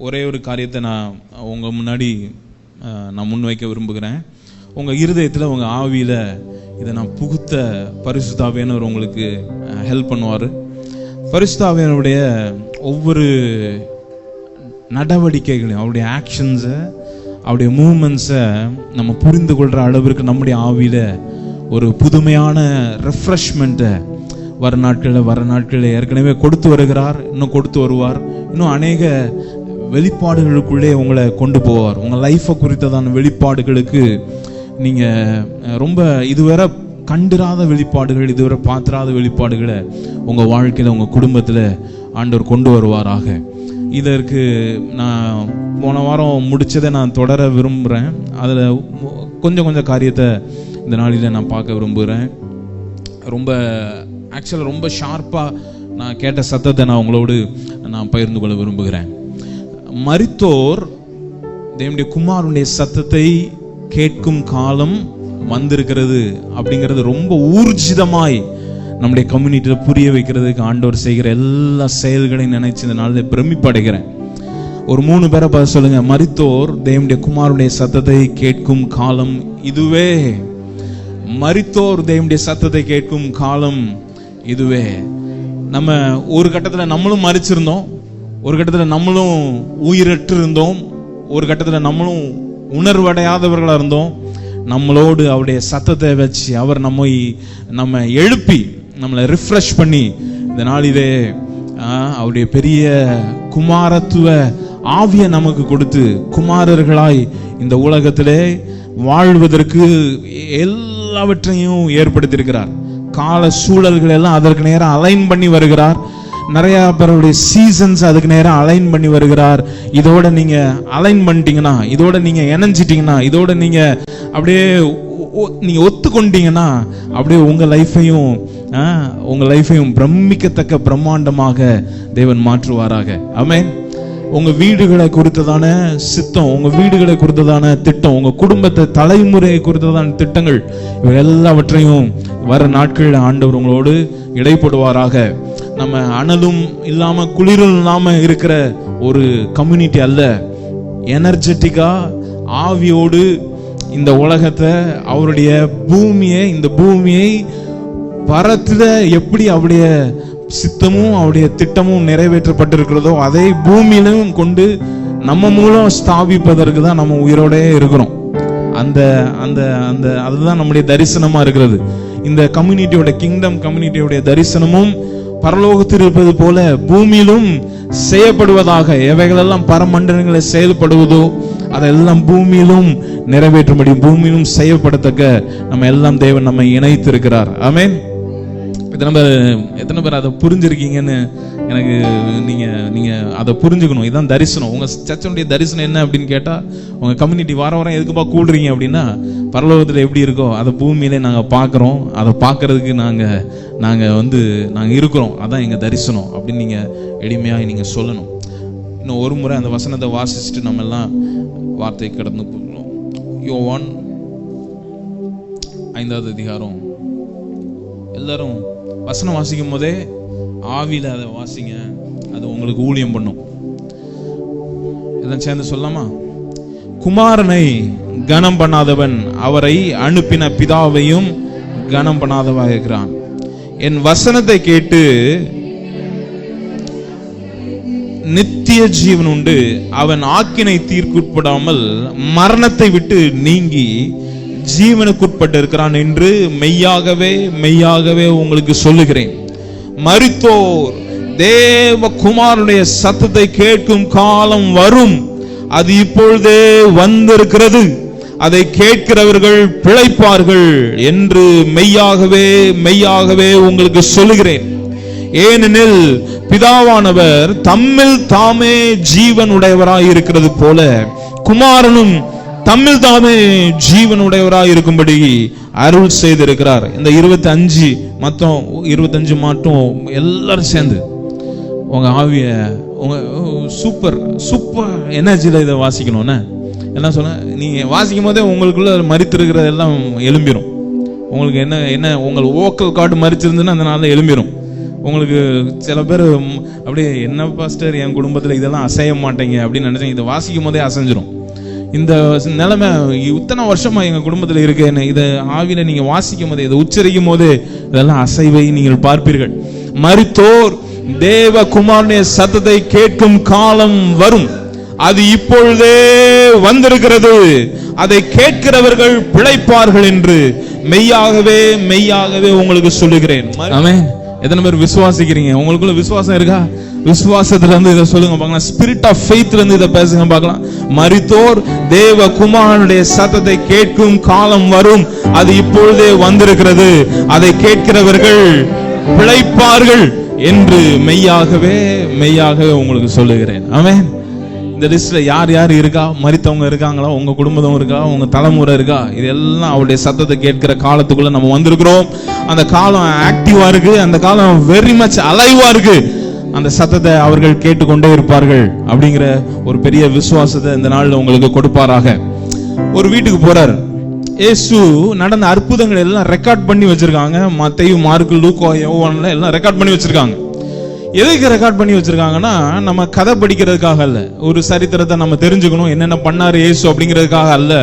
ஒரே ஒரு காரியத்தை நான் உங்கள் முன்னாடி நான் முன்வைக்க விரும்புகிறேன். உங்கள் இருதயத்தில் உங்கள் ஆவியில் இதை நான் புகுத்த பரிசுத்த ஆவியானவர் உங்களுக்கு ஹெல்ப் பண்ணுவார். பரிசுத்த ஆவியானவருடைய ஒவ்வொரு நடவடிக்கைகளையும், அவருடைய ஆக்ஷன்ஸை, அவருடைய மூமெண்ட்ஸை நம்ம புரிந்து கொள்கிற அளவிற்கு நம்முடைய ஆவியில் ஒரு புதுமையான ரெஃப்ரெஷ்மெண்ட்டை வர நாட்களில் ஏற்கனவே கொடுத்து வருகிறார், இன்னும் கொடுத்து வருவார். இன்னும் அநேக வெளிப்பாடுகளுக்குள்ளே உங்களை கொண்டு போவார். உங்கள் லைஃப்பை குறித்ததான வெளிப்பாடுகளுக்கு நீங்கள் ரொம்ப இதுவரை கண்டிராத வெளிப்பாடுகள், இதுவரை பார்த்திராத வெளிப்பாடுகளை உங்கள் வாழ்க்கையில், உங்கள் குடும்பத்தில் ஆண்டவர் கொண்டு வருவாராக. இதற்கு நான் போன வாரம் முடித்ததை நான் தொடர விரும்புகிறேன். அதில் கொஞ்சம் காரியத்தை இந்த நாளில் நான் பார்க்க விரும்புகிறேன். ரொம்ப ஷார்ப்பாக நான் கேட்ட சத்தத்தை நான் உங்களோடு நான் பகிர்ந்து கொள்ள விரும்புகிறேன். மரித்தோர் தேவனுடைய குமாரனுடைய சத்தத்தை கேட்கும் காலம் வந்திருக்கிறது அப்படிங்கிறது ரொம்ப ஊர்ஜிதமாய் நம்முடைய கம்யூனிட்டியில் புரிய வைக்கிறதுக்கு ஆண்டவர் செய்கிற எல்லா செயல்களையும் நினைச்சு இந்த நாளில் பிரமிப்படைகிறேன். ஒரு 3 பேரை பார்த்து சொல்லுங்க, மரித்தோர் தேவனுடைய குமாரனுடைய சத்தத்தை கேட்கும் காலம் இதுவே. மரித்தோர் தேவனுடைய சத்தத்தை கேட்கும் காலம் இதுவே. நம்ம ஒரு கட்டத்தில் நம்மளும் மரிச்சிருந்தோம், ஒரு கட்டத்தில் நம்மளும் உயிரற்று இருந்தோம், ஒரு கட்டத்தில் நம்மளும் உணர்வடையாதவர்களாக இருந்தோம். நம்மளோடு அவருடைய சத்தத்தை வச்சு அவர் நம்ம எழுப்பி நம்மளை ரிஃப்ரெஷ் பண்ணி இந்த நாளிலே அவருடைய பெரிய குமாரத்துவ ஆவியை நமக்கு கொடுத்து குமாரர்களாய் இந்த உலகத்திலே வாழ்வதற்கு எல்லாவற்றையும் ஏற்படுத்தியிருக்கிறார். கால சூழல்கள் எல்லாம் அதற்கு நேரம் அலைன் பண்ணி வருகிறார். நிறைய பேருடைய சீசன்ஸ் அதுக்கு நேரம் அலைன் பண்ணி வருகிறார். இதோட நீங்க அலைன் பண்ணிட்டீங்கன்னா, இதோட நீங்க இணைஞ்சிட்டீங்கன்னா, இதோட நீங்க அப்படியே நீங்க ஒத்துக்கொண்டீங்கன்னா அப்படியே உங்க லைஃபையும் பிரமிக்கத்தக்க பிரம்மாண்டமாக தேவன் மாற்றுவாராக. ஆமென். உங்க வீடுகளை குறித்ததான சித்தம், உங்க வீடுகளை குறித்ததான திட்டம், உங்க குடும்பத்தை தலைமுறையை குறித்ததான திட்டங்கள், இவை எல்லாவற்றையும் வர நாட்களில் ஆண்டவர் உங்களோடு இடைப்படுவாராக. நம்ம அனலும் இல்லாம குளிரும் இல்லாம இருக்கிற ஒரு கம்யூனிட்டி அல்ல. எனர்ஜெட்டிக்கா ஆவியோடு இந்த உலகத்தை, அவருடைய இந்த பூமியை பரத்துல எப்படி அவருடைய சித்தமும் அவருடைய திட்டமும் நிறைவேற்றப்பட்டிருக்கிறதோ அதை பூமியிலும் கொண்டு நம்ம மூலம் ஸ்தாபிப்பதற்கு தான் நம்ம உயிரோட இருக்கிறோம். அதுதான் நம்முடைய தரிசனமா இருக்கிறது. இந்த கம்யூனிட்டியோட கிங்டம் கம்யூனிட்டியோட தரிசனமும் பரலோகத்தில் இருப்பது போல பூமியிலும் செய்யப்படுவதாக. எவைகளெல்லாம் பரமண்டலங்களில் செயல்படுவதோ அதெல்லாம் பூமியிலும் நிறைவேற்ற முடியும், பூமியிலும் செய்யப்படத்தக்க நம்ம எல்லாம் தேவன் நம்மை இணைத்திருக்கிறார். ஆமென். எத்தனை பேர் அதை புரிஞ்சிருக்கீங்கன்னு எனக்கு நீங்க அதை புரிஞ்சுக்கணும். இதுதான் தரிசனம். உங்க சர்ச்சனுடைய தரிசனம் என்ன அப்படின்னு கேட்டா, உங்க கம்யூனிட்டி வாரம் எதுக்குப்பா கூடுறீங்க அப்படின்னா, பரலோகத்துல எப்படி இருக்கோ அதை பூமியிலே நாங்க பாக்குறோம், அதை பாக்குறதுக்கு நாங்க இருக்கிறோம், அதான் எங்க தரிசனம் அப்படின்னு நீங்க எளிமையா நீங்க சொல்லணும். இன்னும் ஒரு முறை அந்த வசனத்தை வாசிச்சுட்டு நம்ம எல்லாம் வார்த்தை கடந்து போகணும். யோவான் 5வது அதிகாரம். எல்லாரும் வசனம் வாசிக்கும் போதே ஆவியில அதை வாசிங்க, அது உங்களுக்கு ஊழியம் பண்ணும். எல்லாம் சேர்ந்து சொல்லலாமா? குமாரனை கனம் பண்ணாதவன் அவரை அனுப்பின பிதாவையும் கனம் பண்ணாதவா இருக்கிறான். என் வசனத்தை கேட்டு நித்திய ஜீவன் உண்டு, அவன் ஆக்கினை தீர்க்குட்படாமல் மரணத்தை விட்டு நீங்கி ஜீவனுக்குட்பட்டு இருக்கிறான் என்று மெய்யாகவே உங்களுக்கு சொல்லுகிறேன். மரித்தோர் தேவ குமாரனுடைய சத்தத்தை கேட்கும் காலம் வரும், அது இப்பொழுதே வந்திருக்கிறது, அதை கேட்கிறவர்கள் பிழைப்பார்கள் என்று மெய்யாகவே உங்களுக்கு சொல்லுகிறேன். ஏனெனில் பிதாவானவர் தம்மில் தாமே ஜீவன் உடையவராய் இருக்கிறது போல குமாரனும் தம்மில் தாமே ஜீவனுடையவராய் இருக்கும்படி அருள் செய்திருக்கிறார். இந்த 25 மட்டும் எல்லாரும் சேர்ந்து உங்க ஆவிய உங்க சூப்பர் எனர்ஜில இதை வாசிக்கணும்னா எல்லாம் சொன்ன, நீங்க வாசிக்கும் போதே உங்களுக்குள்ள மரித்திருக்கிறது எல்லாம் எழும்பிடும். உங்களுக்கு என்ன உங்கள் ஓக்கல் கார்டு மரிச்சிருந்துன்னா அந்த நாளில் எழும்பிடும். உங்களுக்கு சில பேர் அப்படியே என்ன பாஸ்டர் என் குடும்பத்தில் இதெல்லாம் அசைய மாட்டேங்க அப்படின்னு நினைச்சேன். இதை வாசிக்கும் போதே அசைஞ்சிரும். இந்த நிலைமை இத்தனை வருஷமா எங்க குடும்பத்தில் இருக்கேன்னு இதை ஆவியில நீங்க வாசிக்கும் போது, இதை உச்சரிக்கும் போது இதெல்லாம் அசைவை நீங்கள் பார்ப்பீர்கள். மரித்தோர் தேவகுமாரனுடைய சத்தத்தை கேட்கும் காலம் வரும், அது இப்பொழுதே வந்திருக்கிறது, அதை கேட்கிறவர்கள் பிழைப்பார்கள் என்று மெய்யாகவே மெய்யாகவே உங்களுக்கு சொல்லுகிறேன். ஆமென். எத்தனை பேர் விசுவாசிக்கிறீங்க? உங்களுக்குள்ள விசுவாசம் இருக்கா? விசுவாசத்துல இருந்து இதை சொல்லுங்க பார்க்கலாம். ஸ்பிரிட் ஆஃப் ஃபெய்த்ல இருந்து இதை பேசுங்க பார்க்கலாம். மரித்தோர் தேவகுமாரனுடைய சத்தத்தை கேட்கும் காலம் வரும், அது இப்பொழுதே வந்திருக்கிறது, அதை கேட்கிறவர்கள் பிழைப்பார்கள் என்று மெய்யாகவே மெய்யாகவே உங்களுக்கு சொல்லுகிறேன். ஆமென். இந்த லிஸ்ட்ல யார் யார் இருக்கா? மரித்தவங்க இருக்காங்களா? உங்க குடும்பம் இருக்கா? உங்க தலைமுறை இருக்கா? இதெல்லாம் அவருடைய சத்தத்தை கேட்கிற காலத்துக்குள்ள நம்ம வந்திருக்கிறோம். அந்த காலம் ஆக்டிவா இருக்கு, அந்த காலம் வெரி மச் அலைவா இருக்கு. அந்த சத்தத்தை அவர்கள் கேட்டுக்கொண்டே இருப்பார்கள் அப்படிங்கிற ஒரு பெரிய விசுவாசத்தை இந்த நாள்ல உங்களுக்கு கொடுப்பாராக. ஒரு வீட்டுக்கு போறார். இயேசு நடந்த அற்புதங்கள் எல்லாம் ரெக்கார்ட் பண்ணி வச்சிருக்காங்க. மத்தேயு, மார்க்கு, லூக்கா, யோவான்ல எல்லாம் ரெக்கார்ட் பண்ணி வச்சிருக்காங்க. எதுக்கு ரெக்கார்ட் பண்ணி வச்சிருக்காங்கன்னா, நம்ம கதை படிக்கிறதுக்காக அல்ல, ஒரு சரித்திரத்தை நம்ம தெரிஞ்சுக்கணும், என்னென்ன பண்ணாரு இயேசு அப்படிங்கிறதுக்காக அல்ல.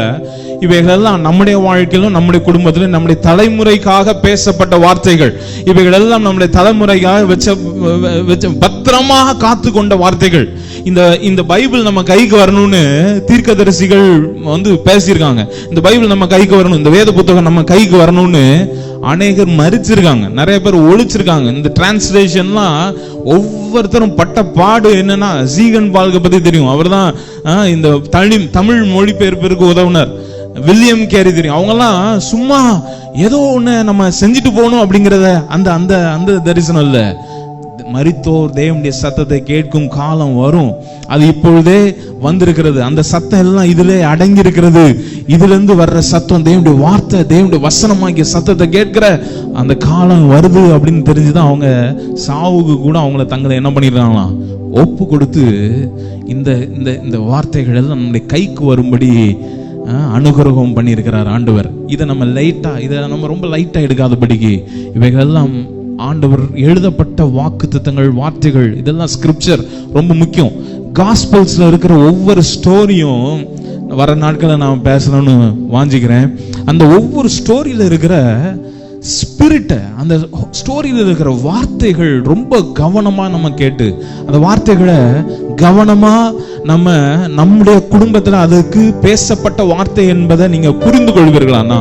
இவைகளெல்லாம் நம்முடைய வாழ்க்கையிலும் நம்முடைய குடும்பத்திலும் நம்முடைய தலைமுறைக்காக பேசப்பட்ட வார்த்தைகள். இவைகள் எல்லாம் நம்முடைய தலைமுறைக்காக வச்ச பத்திரமாக காத்து கொண்ட வார்த்தைகள். இந்த பைபிள் நம்ம கைக்கு வரணும்னு தீர்க்கதரிசிகள் பேசியிருக்காங்க. இந்த பைபிள் நம்ம கைக்கு வரணும், இந்த வேத புத்தகம் நம்ம கைக்கு வரணும்னு அநேகர் மறிச்சிருக்காங்க, நிறைய பேர் ஒழிச்சிருக்காங்க. இந்த டிரான்ஸ்லேஷன்லாம் ஒவ்வொருத்தரும் பட்ட பாடு என்னன்னா, ஜீகன் பால்க பத்தி தெரியும், அவர் தான் இந்த தமிழ் மொழிபெயர்ப்பிற்கு உதவுனர். வில்லியம் கேரி தெரியும். அவங்கெல்லாம் சும்மா ஏதோ ஒண்ணு நம்ம செஞ்சுட்டு போகணும் அப்படிங்கிறத அந்த அந்த அந்த தரிசனம் இல்ல. மரித்தோர் தேவனுடைய சத்தத்தை கேட்கும் காலம் வரும், அது இப்பொழுதே வந்திருக்கிறது. அந்த சத்தம் எல்லாம் இதுல அடங்கி இருக்கிறது. இதுல இருந்து வர்ற சத்தம் தேவனுடைய வார்த்தை, தேவனுடைய வசனமாகிய சத்தத்தை கேட்கிற அந்த காலம் வருது அப்படின்னு தெரிஞ்சுதான் அவங்க சாவுக்கு கூட அவங்கள தங்களை என்ன பண்ணிருக்காங்களாம், ஒப்பு கொடுத்து இந்த இந்த வார்த்தைகள் எல்லாம் நம்முடைய கைக்கு வரும்படி அனுகிரகம் பண்ணியிருக்கிறார் ஆண்டவர். இதை நம்ம ரொம்ப லைட்டா எடுக்காதபடிக்கு இவைகள் எல்லாம் ஆண்டவர் எழுதப்பட்ட வாக்குத்தத்தங்கள், வார்த்தைகள், இதெல்லாம் ஸ்கிரிப்சர் ரொம்ப முக்கியம். காஸ்பல்ஸ்ல இருக்கிற ஒவ்வொரு ஸ்டோரியும் வர நாட்களை நான் பேசணும்னு வாஞ்சிக்கிறேன். அந்த ஒவ்வொரு ஸ்டோரியில இருக்கிற ஸ்பிரிட்டை, அந்த ஸ்டோரியில இருக்கிற வார்த்தைகள் ரொம்ப கவனமா நம்ம கேட்டு, அந்த வார்த்தைகளை கவனமா நம்முடைய குடும்பத்துல அதுக்கு பேசப்பட்ட வார்த்தை என்பதை நீங்க புரிந்து கொள்வீர்களானா,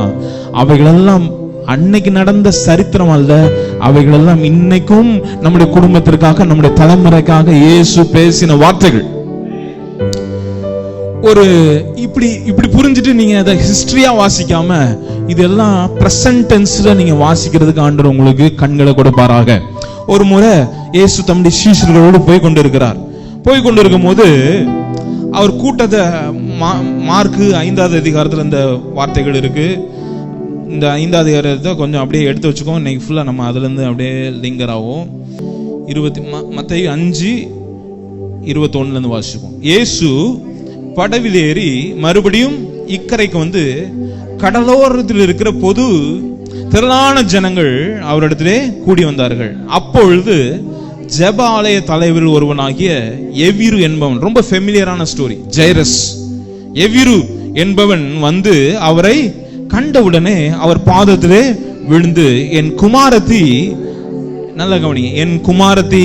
அவைகளெல்லாம் அன்னைக்கு நடந்த சரித்திரம் அல்ல, அவைகளெல்லாம் இன்னைக்கும் நம்முடைய குடும்பத்திற்காக, நம்முடைய தலைமுறைக்காக இயேசு பேசின வார்த்தைகள். ஒரு இப்படி புரிஞ்சுட்டு நீங்க அதை ஹிஸ்டரியா வாசிக்காம இதெல்லாம் பிரசன்ட் டென்ஸ்ல நீங்க வாசிக்கிறதுக்கு ஆண்டவர் உங்களுக்கு கண்களை கொடுப்பாராக. ஒரு முறை இயேசு தம்முடைய சீஷர்களோடு போய் கொண்டிருக்கும் போது அவர் கூட்டத்தை, மார்க்கு 5வது அதிகாரத்துல இந்த வார்த்தைகள் இருக்கு. இந்த 5வது அதிகாரத்தை கொஞ்சம் அப்படியே எடுத்து வச்சுக்கோ, இன்னைக்கு ஃபுல்லா நம்ம அதுல இருந்து அப்படியே லிங்கர் ஆகும். மத்தேயு 5:21 இருந்து வாசிப்போம். இயேசு படவில் ஏறி மறுபடியும் இக்கரைக்கு கடலோரத்தில் இருக்கிற பொது திரளான ஜனங்கள் அவரிடத்திலே கூடி வந்தார்கள். அப்பொழுது ஜெப ஆலய தலைவர் ஒருவனாகிய எவிரு என்பவன், ரொம்ப ஃபெமிலியரான ஸ்டோரி, ஜைரஸ், எவிரு என்பவன் அவரை கண்டவுடனே அவர் பாதத்திலே விழுந்து, என் குமாரத்தி, நல்ல கவனி, என் குமாரத்தி,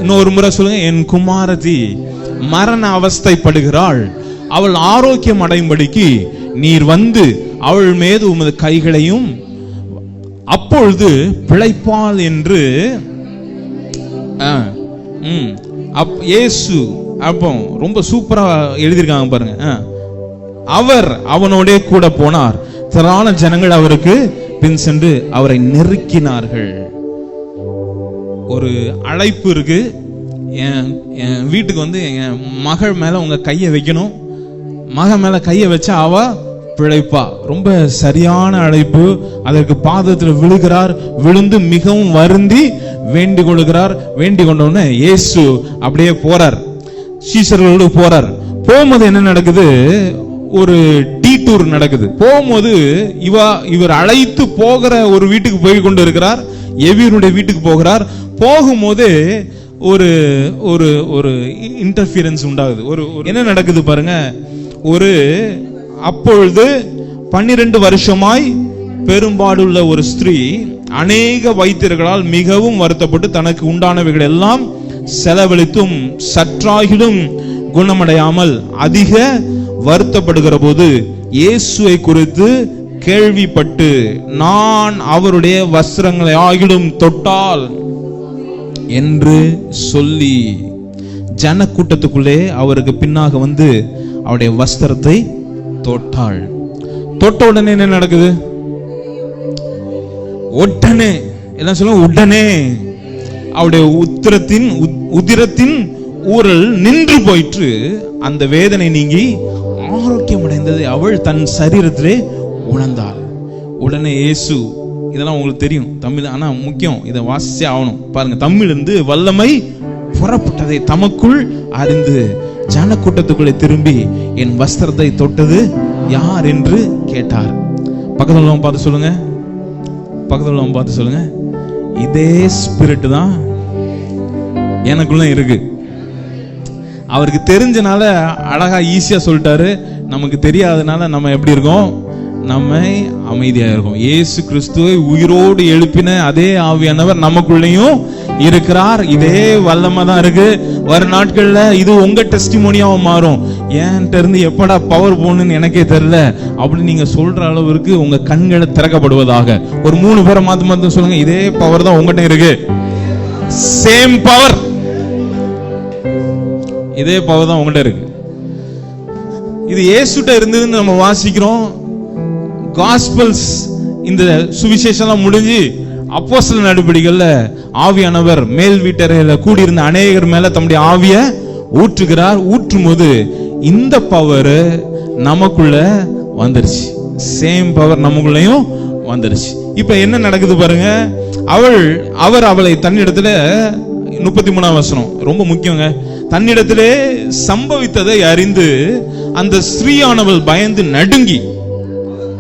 இன்னொரு முறை சொல்லுங்க, என் குமாரத்தி மரண அவஸ்தைப்படுகிறாள், அவள் ஆரோக்கியம் அடையும்படிக்கு நீர் அவள் மீது உமது கைகளையும் அப்பொழுது பிழைப்பாள் என்று இயேசு. அப்போ ரொம்ப சூப்பரா எழுதியிருக்காங்க பாருங்க. அவர் அவனோட கூட போனார், திரளான ஜனங்கள் அவருக்கு பின் சென்று அவரை நெருக்கினார்கள். ஒரு அழைப்பு இருக்கு, என் வீட்டுக்கு என் மகள் மேல உங்க கையை வைக்கணும், மகன் மேல கையை வச்சா அவ பிழைப்பா. ரொம்ப சரியான அழைப்பு. அதற்கு பாதத்தில் விழுகிறார், விழுந்து மிகவும் வருந்தி வேண்டிக் கொள்கிறார். வேண்டிக் கொண்டோன்னு இயேசு அப்படியே போறார், சீஷர்களோடு போறார். போகும்போது என்ன நடக்குது, ஒரு டீடூர் நடக்குது. போகும்போது இவர் அழைத்து போகிற ஒரு வீட்டுக்கு போய் கொண்டு இருக்கிறார், எவியருடைய வீட்டுக்கு போகிறார். போகும்போது ஒரு ஒரு ஒரு இன்டர்ஃபியரன்ஸ் உண்டாகுது. ஒரு என்ன நடக்குது பாருங்க. அப்பொழுது 12 வருஷமாய் பெரும்பாடுள்ள ஒரு ஸ்திரீ அநேக வைத்தியர்களால் மிகவும் வருத்தப்பட்டு தனக்கு உண்டானவைகள் எல்லாம் செலவழித்தும் சற்றாகிலும் குணமடையாமல் அதிக வருத்தப்படுகிற போது இயேசுவை குறித்து கேள்விப்பட்டு நான் அவருடைய வஸ்திரங்களை ஆகிலும் தொட்டால் என்று சொல்லி ஜன கூட்டத்துக்குள்ளே அவருக்கு பின்னாக வந்து அவருடைய வஸ்திரத்தை தொட்டாள். தொட்ட உடனே என்ன நடக்குது? உடனே எல்லாம் சொல்லுங்க, உடனே அவருடைய உதிரத்தின் ஊரல் நின்று போயிற்று. அந்த வேதனை நீங்கி ஆரோக்கியம் அடைந்ததை அவள் தன் சரீரத்திலே உணர்ந்தாள். உடனே இயேசு, இதெல்லாம் உங்களுக்கு தெரியும் தமிழ், ஆனா முக்கியம், இதை வாசிச்சே ஆகணும். பாருங்க, தமிழிலிருந்து வல்லமை புறப்பட்டதை தமக்குள் அறிந்து ஜன கூட்டத்துக்குள்ளே திரும்பி என் வஸ்திரத்தை தொட்டது யார் என்று கேட்டார். பக்கத்துல உள்ளவங்க பார்த்து சொல்லுங்க, பக்கத்துல உள்ளவங்க பார்த்து சொல்லுங்க, இதே ஸ்பிரிட் தான் எனக்குள்ள இருக்கு. அவருக்கு தெரிஞ்சனால அழகா ஈஸியா சொல்லிட்டாரு. நமக்கு தெரியாதனால நம்ம எப்படி இருக்கோம்? நம்ம அமைதியா இருக்கும். இயேசு கிறிஸ்துவை உயிரோடு எழுப்பின அதே ஆவியானவர் நமக்குள்ளேயும் இருக்கிறார். இதே வல்லமை தான் இருக்கு. வரும் நாட்கள்ல இது உங்க டெஸ்டிமோனியாவா மாறும். ஏன்ட்ட இருந்து எப்படா பவர் போகணும்னு எனக்கே தெரியல அப்படின்னு நீங்க சொல்ற அளவிற்கு உங்க கண்களை திறக்கப்படுவதாக. ஒரு 3 பேரை மாத்தி சொல்லுங்க, இதே பவர் தான் உங்ககிட்ட இருக்கு. சேம் பவர், இதே பவர் தான் உங்ககிட்ட இருக்கு. இது இயேசுட்ட இருந்ததுன்னு நம்ம வாசிக்கிறோம். காஸ்பல்ஸ், இந்த சுவிசேஷம் முடிஞ்சு அப்போஸ்தலர் நடபடிகள்ல ஆவியானவர் மேல் வீட்டறையில கூடியிருந்த அநேகர் மேல தம்முடைய ஆவிய ஊற்றுகிறார். ஊற்றும் போது இந்த பவர் நமக்குள்ள வந்துருச்சு. சேம் பவர் நமக்குள்ளயும் வந்துருச்சு. இப்ப என்ன நடக்குது பாருங்க. அவர் அவளை தன்னிடத்துல 33ஆம் வசனம் ரொம்ப முக்கியங்க. தன்னிடத்திலே சம்பவித்ததை அறிந்து அந்த ஸ்திரீயானவள் பயந்து நடுங்கி,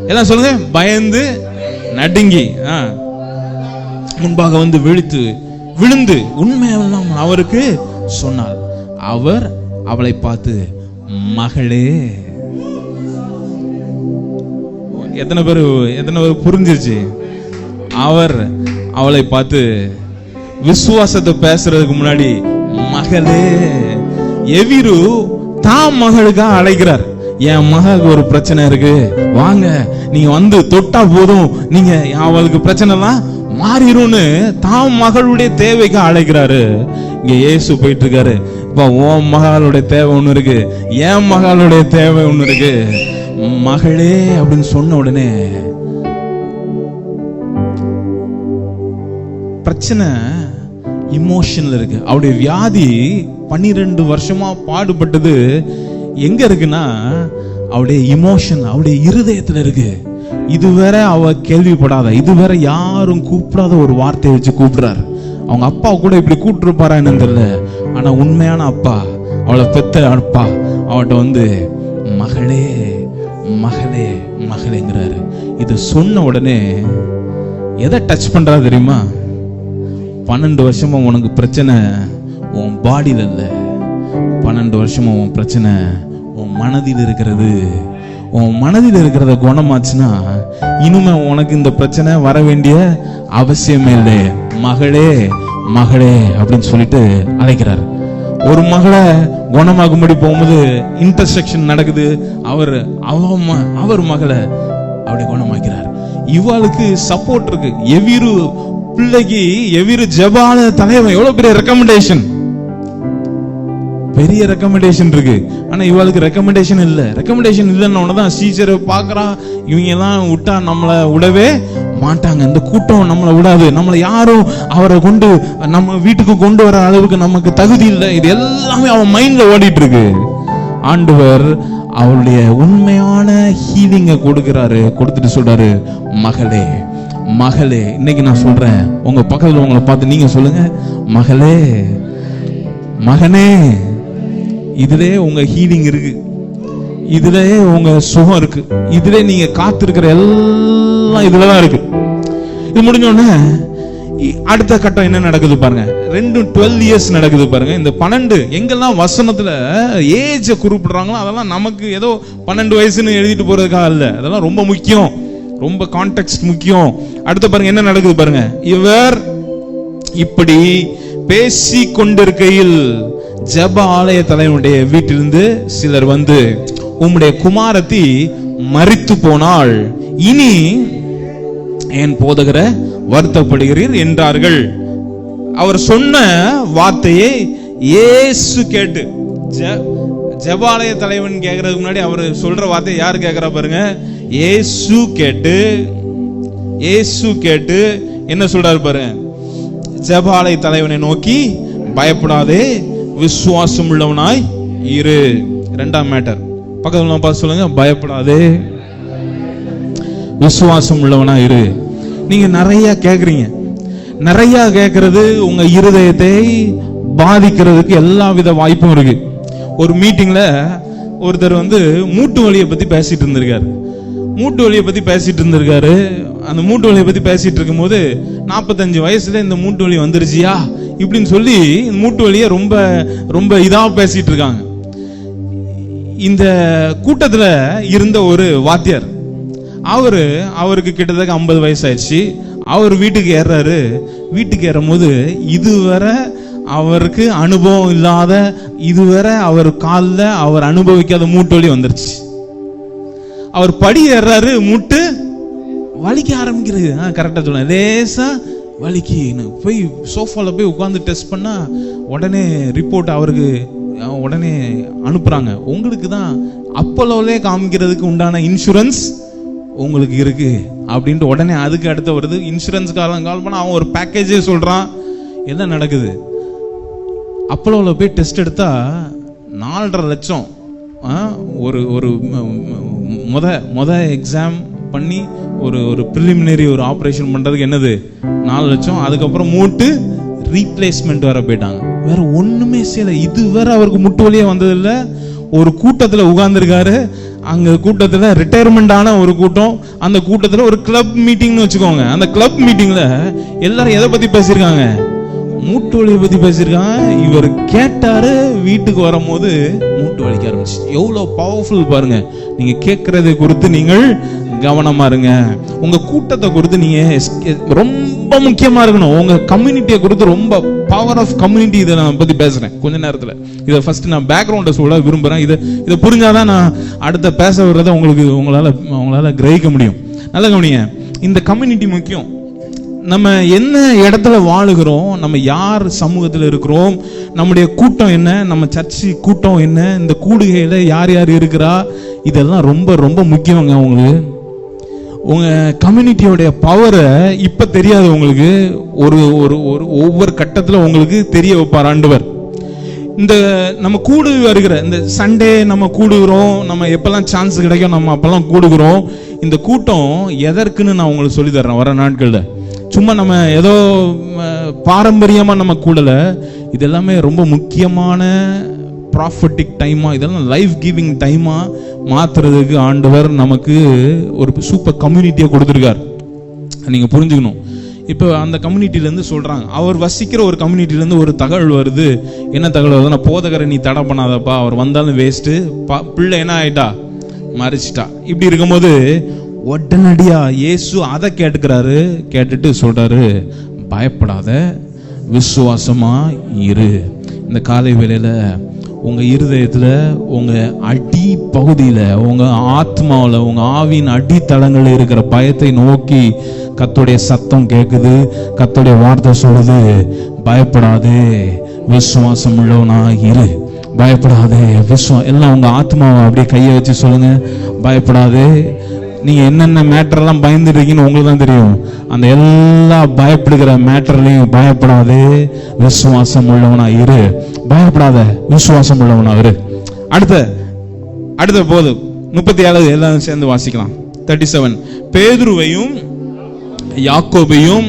எல்லாம் சொல்லுங்க, பயந்து நடுங்கி முன்பாக வந்து விழுந்து உண்மையெல்லாம் அவருக்கு சொன்னாள். அவர் அவளை பார்த்து, மகளே. எத்தனை பேர் புரிஞ்சிருச்சு? அவர் அவளை பார்த்து விசுவாசத்தை பேசுறதுக்கு முன்னாடி மகளே. எவிரு தாம் மகளுக்காக அழைக்கிறார். என் மகளுக்கு ஒரு பிரச்சனை இருக்கு, வாங்க நீங்க வந்து தொட்டா போதும், நீங்க அவளுக்கு பிரச்சனை எல்லாம் மாறிடும்னு தாம் மகளுடைய தேவைக்கு அழைக்கிறாரு. இங்க இயேசு போயிட்டு இருக்காரு. இப்ப உன் மகளுடைய தேவை ஒண்ணு இருக்கு, என் மகளுடைய தேவை ஒண்ணு இருக்கு. மகளே அப்படின்னு சொன்ன உடனே பிரச்சனை இமோஷன்ல இருக்கு. அவருடைய வியாதி 12 வருஷமா பாடுபட்டது எங்க இருக்குன்னா அவருடைய இமோஷன், அவருடைய இருதயத்துல இருக்கு. இதுவரை அவ கேள்விப்படாத, இதுவரை யாரும் கூப்பிடாத ஒரு வார்த்தையை வச்சு கூப்பிடுறாரு. அவங்க அப்பா கூட இப்படி கூப்பிட்டுருப்பாரா என்னன்னு தெரியல. ஆனா உண்மையான அப்பா, அவளை பெத்த அப்பா அவட்ட வந்து மகளே மகளே மகளேங்கிறாரு. இது சொன்ன உடனே எதை டச் பண்றா தெரியுமா? 12 வருஷமா உனக்கு பிரச்சனை உன் பாடியில இல்ல, 12 வருஷமா உன் பிரச்சனை உன் மனதில் இருக்கிறது. உன் மனதில் இருக்கிறத குணமாச்சுன்னா இனிமே உனக்கு இந்த பிரச்சனை வர வேண்டிய அவசியமே இல்லை. மகளே மகளே அப்படின்னு சொல்லிட்டு அழைக்கிறார். ஒரு மகளை குணமாகும்படி போகும்போது இன்டர்செக்ஷன் நடக்குது. அவர் மகளை அப்படி குணமாக்கிறார். இவளுக்கு சப்போர்ட் இருக்கு. எவிரு பிள்ளைக்கு எவிரு ஜபால தலைவன் எவ்வளவு பெரிய ரெக்கமெண்டேஷன், பெரிய ரெக்கமெண்டேஷன் இருக்கு. ஆனா இவளுக்கு ரெக்கமெண்டேஷன் இல்ல. ரெக்கமெண்டேஷன் இல்லைன்னு தான் டீச்சரை பாக்குறா. இவங்க எல்லாம் விட்டா நம்மளை விடவே மாட்டாங்க, இந்த கூட்டம் நம்மளை விடாது, நம்மளை யாரும் அவரை கொண்டு நம்ம வீட்டுக்கு கொண்டு வர அளவுக்கு நமக்கு தகுதி இல்லை. இது எல்லாமே அவன் மைண்ட்ல ஓடிட்டு இருக்கு. ஆண்டவர் அவளுடைய உண்மையான ஹீலிங்க கொடுக்கிறாரு. கொடுத்துட்டு சொல்றாரு, மகளே மகளே. இன்னைக்கு நான் சொல்றேன், உங்க பக்கத்துல உங்களை பார்த்து நீங்க சொல்லுங்க, மகளே மகனே. இதுலே உங்க ஹீலிங் இருக்கு, இதுல உங்க சுகம் இருக்கு, இதுல நீங்க காத்திருக்கிற எல்லாம் இதுலதான் இருக்கு. இது முடிஞ்ச உடனே அடுத்த கட்டம் என்ன நடக்குது பாருங்க. 12 இயர்ஸ் நடக்குது பாருங்க. இந்த 12 எங்கெல்லாம் வசனத்துல ஏஜ் குறிப்பிடுறாங்களோ அதெல்லாம் நமக்கு ஏதோ 12 வயசுன்னு எழுதிட்டு போறதுக்காக இல்ல, அதெல்லாம் ரொம்ப முக்கியம், ரொம்ப கான்டெக்ஸ்ட் முக்கியம். அடுத்து பாருங்க என்ன நடக்குது பாருங்க. இவர் இப்படி பேசி கொண்டிருக்கையில் ஜெப ஆலய தலைவனுடைய வீட்டிலிருந்து சிலர் வந்து, உம்முடைய குமாரத்தி மரித்து போனாள், இனி என் போதகர வருத்தப்படுகிறீர் என்றார்கள். அவர் சொன்ன வார்த்தையை இயேசு கேட்டு, ஜெபாலய தலைவன் கேட்கறதுக்கு முன்னாடி அவர் சொல்ற வார்த்தையை யாரு கேட்கிறா பாருங்க. இயேசு கேட்டு என்ன சொல்றாரு பாருங்க. ஜெபாலய தலைவனை நோக்கி, பயப்படாதே, விசுவாசம் உள்ளவனாய் இரு. இரண்டாம் மேட்டர் பக்கத்துல பார்த்து சொல்லுங்க, பயப்படாதே, விசுவாசம் உள்ளவனா இரு. நீங்க நிறைய கேக்குறீங்க. நிறைய கேட்கறது உங்க இருதயத்தை பாதிக்கிறதுக்கு எல்லா வித வாய்ப்பும் இருக்கு. ஒரு மீட்டிங்ல ஒருத்தர் வந்து மூட்டு வலியை பத்தி பேசிட்டு இருந்திருக்காரு. அந்த மூட்டு வலியை பத்தி பேசிட்டு இருக்கும் போது 45 வயசுல இந்த மூட்டு வலி வந்துருச்சியா இப்படின்னு சொல்லி மூட்டு வலியை ரொம்ப ரொம்ப இதா பேசிட்டு இருக்காங்க. இந்த கூட்டத்துல இருந்த ஒரு வாத்தியார், அவருக்கு கிட்டத்தட்ட 50 வயசு ஆயிடுச்சு. அவர் வீட்டுக்கு ஏறாரு. வீட்டுக்கு ஏறும் போது இதுவரை அவருக்கு அனுபவம் இல்லாத, இதுவரை அவர் காலில் அவர் அனுபவிக்காத மூட்டு வலி வந்துருச்சு. அவர் படி ஏறாரு, மூட்டு வலிக்க ஆரம்பிக்கிறது. கரெக்டா சொல்ல, லேசா வலிக்கு. போய் சோஃபால போய் உட்கார்ந்து டெஸ்ட் பண்ணா உடனே ரிப்போர்ட் அவருக்கு உடனே அனுப்புறாங்க. உங்களுக்கு தான் அப்போலோலே காமிக்கிறதுக்கு உண்டான இன்சூரன்ஸ் உங்களுக்கு இருக்கு அப்படின்ட்டு உடனே அதுக்கு அடுத்த வருது. இன்சூரன்ஸ் கால் பண்ணா அவன் ஒரு பேக்கேஜே சொல்றான். என்ன நடக்குது? அப்போலோவில் போய் டெஸ்ட் எடுத்தா 4.5 லட்சம். ஒரு முத எக்ஸாம் பண்ணி ஒரு ப்ரிலிமினரி ஒரு ஆப்ரேஷன் பண்றதுக்கு என்னது 4 லட்சம். அதுக்கப்புறம் மூட்டு ரீப்ளேஸ்மெண்ட் வர போயிட்டாங்க. வேற ஒண்ணுமே செய்யல. இது வேற அவருக்கு முட்டு வலியே வந்ததில்ல. ஒரு கூட்டத்துல உட்கார்ந்துருக்காரு. அங்க கூட்டத்துல ரிட்டையர்மெண்ட் ஆன ஒரு கூட்டம். அந்த கூட்டத்துல ஒரு கிளப் மீட்டிங்னு வச்சுக்கோங்க. அந்த கிளப் மீட்டிங்ல எல்லாரும் எதை பத்தி பேசியிருக்காங்க? மூட்டு வலியை பத்தி பேசியிருக்காங்க. இவர் கேட்டாரு. வீட்டுக்கு வரும்போது மூட்டு வலிக்க ஆரம்பிச்சு. எவ்வளவு பவர்ஃபுல் பாருங்க. நீங்க கேட்கறதை குறித்து நீங்கள் கவனமா இருங்க. உங்க கூட்டத்தை குறித்து நீங்க ரொம்ப முக்கியமா இருக்கணும். உங்க கம்யூனிட்டியை குறித்து ரொம்ப பவர் ஆஃப் கம்யூனிட்டி. இதை நான் பத்தி பேசுறேன் கொஞ்ச நேரத்துல. இதை ஃபர்ஸ்ட் நான் பேக்ரவுண்ட சொல்ல விரும்புறேன். இதை புரிஞ்சாதான் நான் அடுத்த பேச வர்றதை உங்களால கிரகிக்க முடியும். நல்ல கவனிங்க. இந்த கம்யூனிட்டி முக்கியம். நம்ம என்ன இடத்துல வாழுகிறோம், நம்ம யார் சமூகத்தில் இருக்கிறோம், நம்முடைய கூட்டம் என்ன, நம்ம சர்ச்சு கூட்டம் என்ன, இந்த கூடுகையில யார் யார் இருக்கிறா, இதெல்லாம் ரொம்ப ரொம்ப முக்கியங்க. உங்களுக்கு உங்க கம்யூனிட்டியோடைய பவரை இப்ப தெரியாது உங்களுக்கு. ஒவ்வொரு கட்டத்துல உங்களுக்கு தெரிய வைப்பார் ஆண்டவர். இந்த நம்ம கூடு வருகிற இந்த சண்டே நம்ம கூடுகிறோம். நம்ம எப்பெல்லாம் சான்ஸ் கிடைக்கும் நம்ம அப்பெல்லாம் கூடுகிறோம். இந்த கூட்டம் எதற்குன்னு நான் உங்களுக்கு சொல்லி தர்றேன் வர நாட்கள்ல. சும்மா நம்ம ஏதோ பாரம்பரியமா நம்ம கூடல. இது எல்லாமே ரொம்ப முக்கியமான ப்ராஃபட்டிக் டைமா, இதெல்லாம் லைஃப் கிவிங் டைமா மாத்துறதுக்கு ஆண்டவர் நமக்கு ஒரு சூப்பர் கம்யூனிட்டியை கொடுத்துருக்கார். நீங்க புரிஞ்சுக்கணும். இப்போ அந்த கம்யூனிட்டிலேருந்து சொல்றாங்க, அவர் வசிக்கிற ஒரு கம்யூனிட்டிலேருந்து ஒரு தகவல் வருது. என்ன தகவல் வருதுன்னா, போதகரை நீ தடை பண்ணாதப்பா, அவர் வந்தாலும் வேஸ்ட்டு, பிள்ளை என்ன ஆயிட்டா, மறிச்சிட்டா. இப்படி இருக்கும்போது உடனடியா இயேசு அதை கேட்டுக்கிறாரு. கேட்டுட்டு சொல்றாரு, பயப்படாத, விசுவாசமா இரு. இந்த காலை வேளையில உங்க இருதயத்துல, உங்க அடி பகுதியில, உங்க ஆத்மாவில, உங்க ஆவியின் அடித்தளங்கள்ல இருக்கிற பயத்தை நோக்கி கர்த்தருடைய சத்தம் கேட்குது. கர்த்தருடைய வார்த்தை சொல்லுது, பயப்படாதே, விசுவாசம் உள்ளவனா இரு. பயப்படாதே, எல்லாம் உங்க ஆத்மாவை அப்படியே கையை வச்சு சொல்லுங்க, பயப்படாதே. நீங்க என்னென்ன மேட்டர்லாம் பயந்துட்டு இருக்கீங்கன்னு உங்களுக்கு தான் தெரியும். அந்த எல்லா பயப்படுகிற மேட்டர்லையும் பயப்படாதே, விசுவாசம் உள்ளவனா இரு. பயப்படாத, விசுவாசம் உள்ளவனா இரு. அடுத்த போது 37 எல்லாம் சேர்ந்து வாசிக்கலாம். 37 பேதுருவையும் யாக்கோபையும்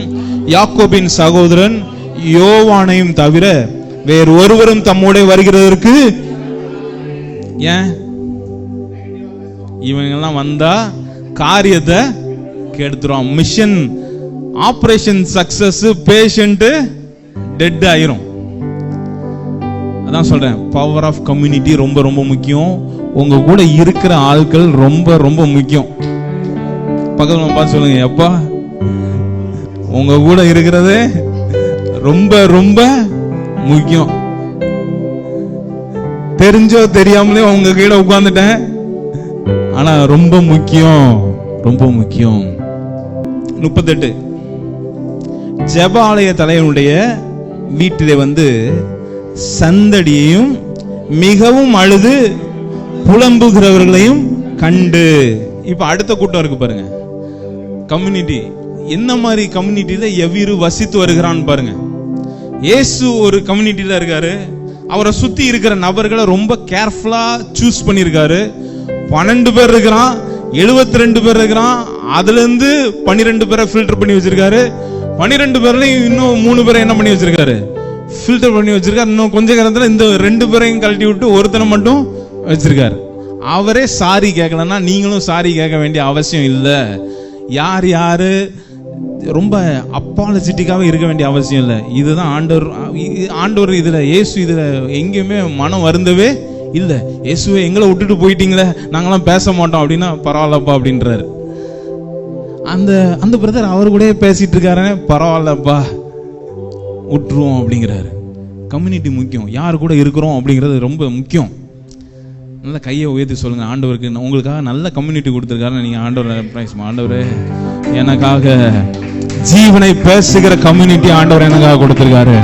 யாக்கோபின் சகோதரன் யோவானையும் தவிர வேறு ஒருவரும் தம்மோட வருகிறதற்கு ஏன் இவங்கெல்லாம் வந்தா காரியத்தை கெடுத்துரும். Mission operation success, patient dead ஆயிரும். அதான் சொல்றேன், பவர் ஆஃப் கம்யூனிட்டி ரொம்ப ரொம்ப முக்கியம். உங்க கூட இருக்கிற ஆட்கள் ரொம்ப ரொம்ப முக்கியம். பக்கத்துல பார்த்து சொல்லுங்க, அப்பா உங்க கூட இருக்கிறது ரொம்ப ரொம்ப முக்கியம். தெரிஞ்சோ தெரியாமலே உங்க கீழே உட்கார்ந்துட்டேன், ஆனா ரொம்ப முக்கியம், ரொம்ப முக்கியம். 38 ஜெப ஆலய தலைவனுடைய வீட்டிலே சந்தடியையும் மிகவும் அழுது புலம்புகிறவர்களையும் கண்டு. இப்ப அடுத்த கூட்டம் இருக்கு பாருங்க, கம்யூனிட்டி. என்ன மாதிரி கம்யூனிட்டியில எவ்விரு வசித்து வருகிறான்னு பாருங்க. இயேசு ஒரு கம்யூனிட்டியில இருக்காரு, அவரை சுத்தி இருக்கிற நபர்களை ரொம்ப கேர்ஃபுல்லா சூஸ் பண்ணியிருக்காரு. 12 பேர் இருக்கிறான், 72 பேர் இருக்கிறான், அதுல இருந்து 12 பேரை ஃபில்டர் பண்ணி வச்சிருக்காரு. 12 பேர்லயும் இன்னும் 3 பேரை என்ன பண்ணி வச்சிருக்காரு, ஃபில்டர் பண்ணி வச்சிருக்காரு. இன்னும் கொஞ்ச காலத்துல இந்த 2 பேரையும் கழட்டி விட்டு ஒருத்தனை மட்டும் வச்சிருக்காரு. அவரே சாரி கேட்கலன்னா நீங்களும் சாரி கேட்க வேண்டிய அவசியம் இல்லை. யார் யாரு ரொம்ப அப்பாலஜிட்டிக்காவே இருக்க வேண்டிய அவசியம் இல்லை. இதுதான் ஆண்டவர் இதுல இயேசு இதுல எங்கேயுமே மனம் வருந்தவே இல்லை. இயேசுவே எங்களை விட்டுட்டு போயிட்டீங்களே, நாங்களாம் பேச மாட்டோம் அப்படின்னா பரவாயில்லப்பா அப்படின்றாரு. அந்த பிரதர் அவர் கூட பேசிட்டு இருக்காரு, பரவாயில்லப்பா விட்டுருவோம் அப்படிங்கிறாரு. கம்யூனிட்டி முக்கியம், யார் கூட இருக்கிறோம் அப்படிங்கிறது ரொம்ப முக்கியம். நல்ல கையை உயர்த்தி சொல்லுங்க, ஆண்டவருக்கு உங்களுக்காக நல்ல கம்யூனிட்டி கொடுத்துருக்காரு. நீங்க ஆண்டவர், ஆண்டவரே எனக்காக ஜீவனை பேசுகிற கம்யூனிட்டி ஆண்டவர் எனக்காக கொடுத்திருக்காரு.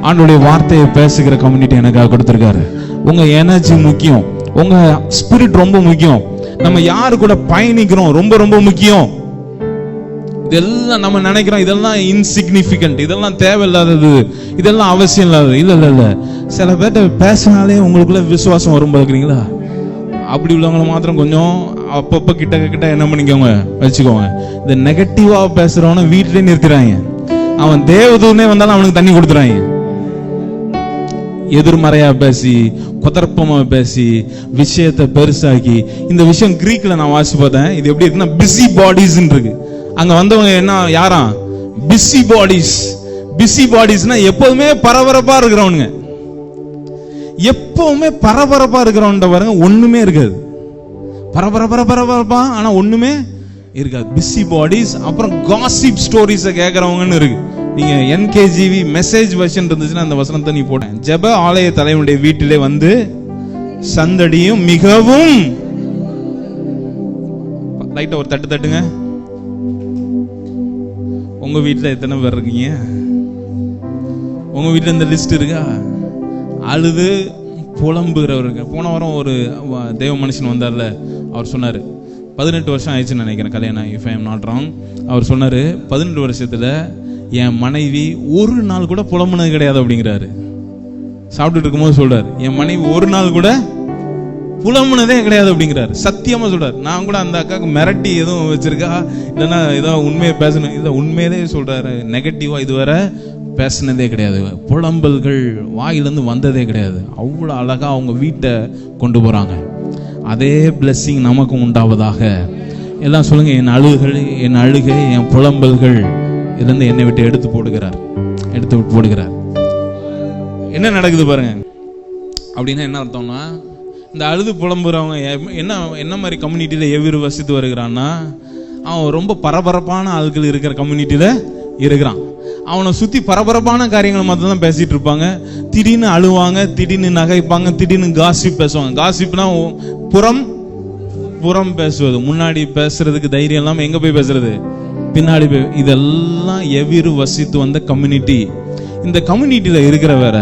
ஆண்டவருடைய வார்த்தையை பேசுகிற கம்யூனிட்டி எனக்காக கொடுத்திருக்காரு. உங்க எனர்ஜி முக்கியம், உங்க ஸ்பிரிட் ரொம்ப முக்கியம். நம்ம யாரு கூட பயணிக்கிறோம் ரொம்ப ரொம்ப முக்கியம். இதெல்லாம் நம்ம நினைக்கிறோம் இதெல்லாம் இன்சிக்னிஃபிகண்ட், இதெல்லாம் தேவையில்லாதது, இதெல்லாம் அவசியம் இல்லாதது. இல்ல இல்ல இல்ல, சில பேர்ட்ட பேசினாலே உங்களுக்குள்ள விசுவாசம் வரும் பார்க்குறீங்களா? அப்படி உள்ளவங்களை மாத்திரம் கொஞ்சம் அப்பப்ப கிட்ட என்ன பண்ணிக்கோங்க, வச்சுக்கோங்க. இந்த நெகட்டிவா பேசுறவன வீட்டிலே நிறுத்துறாங்க. அவன் தேவதூர்னே வந்தாலும் அவனுக்கு தண்ணி கொடுத்துறாங்க. எதிர்மறையா பேசி, குதர்ப்பமா பேசி, விஷயத்தை பெருசாக்கி. இந்த விஷயம் கிரீக்ல நான் வாசி பார்த்தேன். இது எப்படி இருக்குன்னா பிஸி பாடிஸ் இருக்கு. அங்க வந்தவங்க என்ன யாரா, பிஸி பாடிஸ். பிஸி பாடிஸ்னா எப்போதுமே பரபரப்பா இருக்கிறவனுங்க, எப்பவுமே பரபரப்பா இருக்கிறவன் பாருங்க, ஒண்ணுமே இருக்காது. பரபரப்பா ஆனா ஒண்ணுமே இருக்காது, பிஸி பாடிஸ். அப்புறம் காசிப் ஸ்டோரிஸ் கேட்கறவங்கன்னு இருக்கு. நீங்க என்கேஜிவி மெசேஜ் வெர்ஷன் இருந்துச்சுன்னா அந்த வசனத்தை நீ போட. ஜெப ஆலய தலைவனுடைய வீட்டிலே சந்தடியும் மிகவும், லைட்டா ஒரு தட்டுங்க. உங்க வீட்டுல எத்தனை பேர் இருக்கீங்க? உங்க வீட்டுல இந்த லிஸ்ட் இருக்கா? அழுது புலம்புகிறவருக்கு. போன வாரம் ஒரு தேவ மனுஷன் வந்தார்ல, அவர் சொன்னாரு 18 வருஷம் ஆயிடுச்சுன்னு நினைக்கிறேன் கல்யாணம், if I am not wrong. அவர் சொன்னாரு 18 வருஷத்துல என் மனைவி ஒரு நாள் கூட புலம்புனது கிடையாது அப்படிங்கிறாரு. சாப்பிட்டுட்டு இருக்கும்போது சொல்றாரு, என் மனைவி ஒரு நாள் கூட புலம்புனதே கிடையாது அப்படிங்கிறாரு. சத்தியமா சொல்றாரு. நான் கூட அந்த அக்காவுக்கு மிரட்டி எதுவும் வச்சிருக்கா, இல்லைன்னா ஏதோ உண்மையை பேசணும், இதை உண்மையிலே சொல்றாரு. நெகட்டிவா இதுவரை பேசினதே கிடையாது, புலம்பல்கள் வாயிலிருந்து வந்ததே கிடையாது. அவ்வளோ அழகா அவங்க வீட்டை கொண்டு போறாங்க. அதே பிளெஸிங் நமக்கும் உண்டாவதாக. எல்லாம் சொல்லுங்க, என் அழுகை என் புலம்பல்கள் இருந்து என்னை விட்டு எடுத்து போடுகிறார். என்ன நடக்குது பாருங்க. அப்படின்னா என்ன அர்த்தம்னா, இந்த அழுது புலம்புறவங்க என்ன மாதிரி கம்யூனிட்டியில எவ்விரு வசித்து வருகிறான்னா, அவன் ரொம்ப பரபரப்பான ஆட்கள் இருக்கிற கம்யூனிட்டியில இருக்கிறான். அவனை சுத்தி பரபரப்பான காரியங்களை மட்டும் தான் பேசிட்டு இருப்பாங்க. திடீர்னு அழுவாங்க, திடீர்னு நகைப்பாங்க, திடீர்னு காசிப் பேசுவாங்க. காசிப்னா புறம் பேசுவது. முன்னாடி பேசுறதுக்கு தைரியம் இல்லாம எங்க போய் பேசுறது, பின்னாடி போய். இதெல்லாம் எவ்விரு வசித்து வந்த கம்யூனிட்டி. இந்த கம்யூனிட்டியில இருக்கிற வேற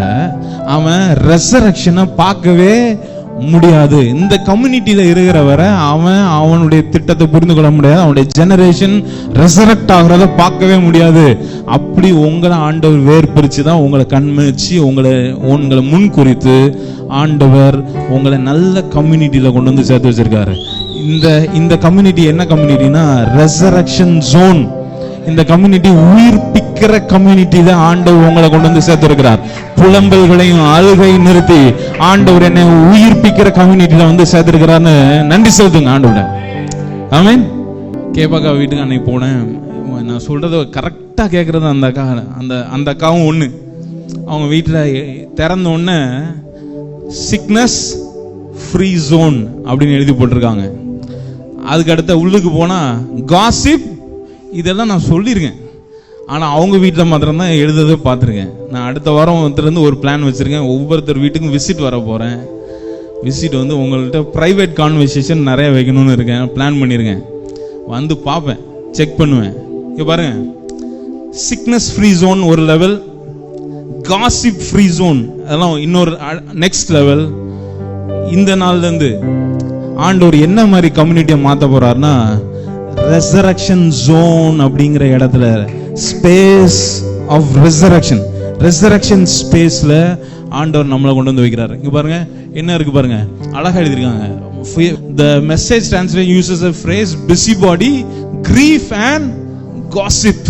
அவன் ரெசரக்ஷனை பார்க்கவே முடியாது. இந்த கம்யூனிட்டியில இருக்கிற வர அவனுடைய திட்டத்தை புரிந்து கொள்ள முடியாது. அவனுடைய ஜெனரேஷன் ரெசரக்ட் ஆகிறத பார்க்கவே முடியாது. அப்படி உங்களை ஆண்டவர் வேர்பிரிச்சுதான் உங்களை கண்மணிச்சு உங்களை முன் குறித்து ஆண்டவர் உங்களை நல்ல கம்யூனிட்டியில கொண்டு வந்து சேர்த்து வச்சிருக்காரு. இந்த கம்யூனிட்டி என்ன கம்யூனிட்டினா ரெசரக்ஷன் ஜோன். இந்த கம்யூனிட்டி உயிர்ப்பிக்கிற கம்யூனிட்டியில ஆண்டவர் உங்களை கொண்டு வந்து சேர்த்திருக்கிறார். புலம்பல்களையும் அழுகை நிறுத்தி ஆண்டவர் என்னை உயிர்ப்பிக்கிற கம்யூனிட்டியில வந்து சேர்த்திருக்கிறார்னு நன்றி செலுத்துங்க ஆண்டவர. ஆமென். கேபாக்கா வீட்டுக்கு அன்னைக்கு போனேன். நான் சொல்கிறத கரெக்டாக கேட்குறது அந்த அக்கா. அந்த அக்காவும் ஒன்று. அவங்க வீட்டில் திறந்த உடனே சிக்னஸ் ஃப்ரீ ஜோன் அப்படின்னு எழுதி போட்டிருக்காங்க. அதுக்கு அடுத்த உள்ளுக்கு போனால் காசிப். இதெல்லாம் நான் சொல்லியிருக்கேன், ஆனால் அவங்க வீட்டில் மாத்திரம்தான் எழுதுறதை பார்த்துருக்கேன். நான் அடுத்த வாரம் ஒருத்தருந்து ஒரு பிளான் வச்சுருக்கேன். ஒவ்வொருத்தர் வீட்டுக்கும் விசிட் வர போகிறேன். விசிட் வந்து உங்கள்கிட்ட ப்ரைவேட் கான்வர்சேஷன் நிறைய வைக்கணும்னு இருக்கேன், பிளான் பண்ணியிருக்கேன். வந்து பார்ப்பேன், செக் பண்ணுவேன். இங்கே பாருங்க, சிக்னஸ் ஃப்ரீ ஜோன் ஒரு லெவல், காசிப் ஃப்ரீ ஜோன் அதெல்லாம் இன்னொரு நெக்ஸ்ட் லெவல். இந்த நாள்லேருந்து ஆண்டவர் என்ன மாதிரி கம்யூனிட்டியை மாற்ற போறாருன்னா, ரெசரக்ஷன் ஜோன் அப்படிங்கிற இடத்துல, ஸ்பேஸ் ஆஃப் ரெசரக்ஷன், ரெசரக்ஷன் ஸ்பேஸ்ல ஆண்டவர் நம்மளை கொண்டு வந்து வைக்கிறாரு. இங்க பாருங்க என்ன இருக்கு பாருங்க, அழகா எழுதிருக்காங்க. The message translation uses a phrase busybody, grief and gossip.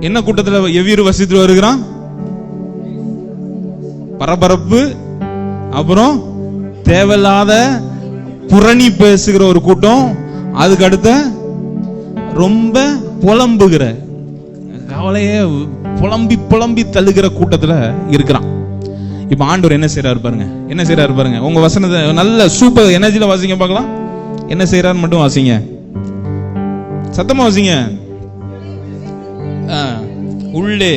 என்ன கூட்டத்துல எவ்வீரு வசித்து வருகிறான்? பரபரப்பு, அப்புறம் தேவையில்லாத புரணி பேசுகிற ஒரு கூட்டம், அதுக்கு அடுத்த ரொம்ப புலம்புகிற, கவலையே புலம்பி புலம்பி தள்ளுகிற கூட்டத்துல இருக்கிறான். இப்ப ஆண்டவர் என்ன செய்யறாரு பாருங்க, என்ன செய்யறாரு பாருங்க. உங்க வசனத்தை நல்ல சூப்பர் எனர்ஜில வாசிங்க பார்க்கலாம். என்ன செய்யறாரு மட்டும் வாசிங்க, சத்தமா வாசிங்க. உள்ளே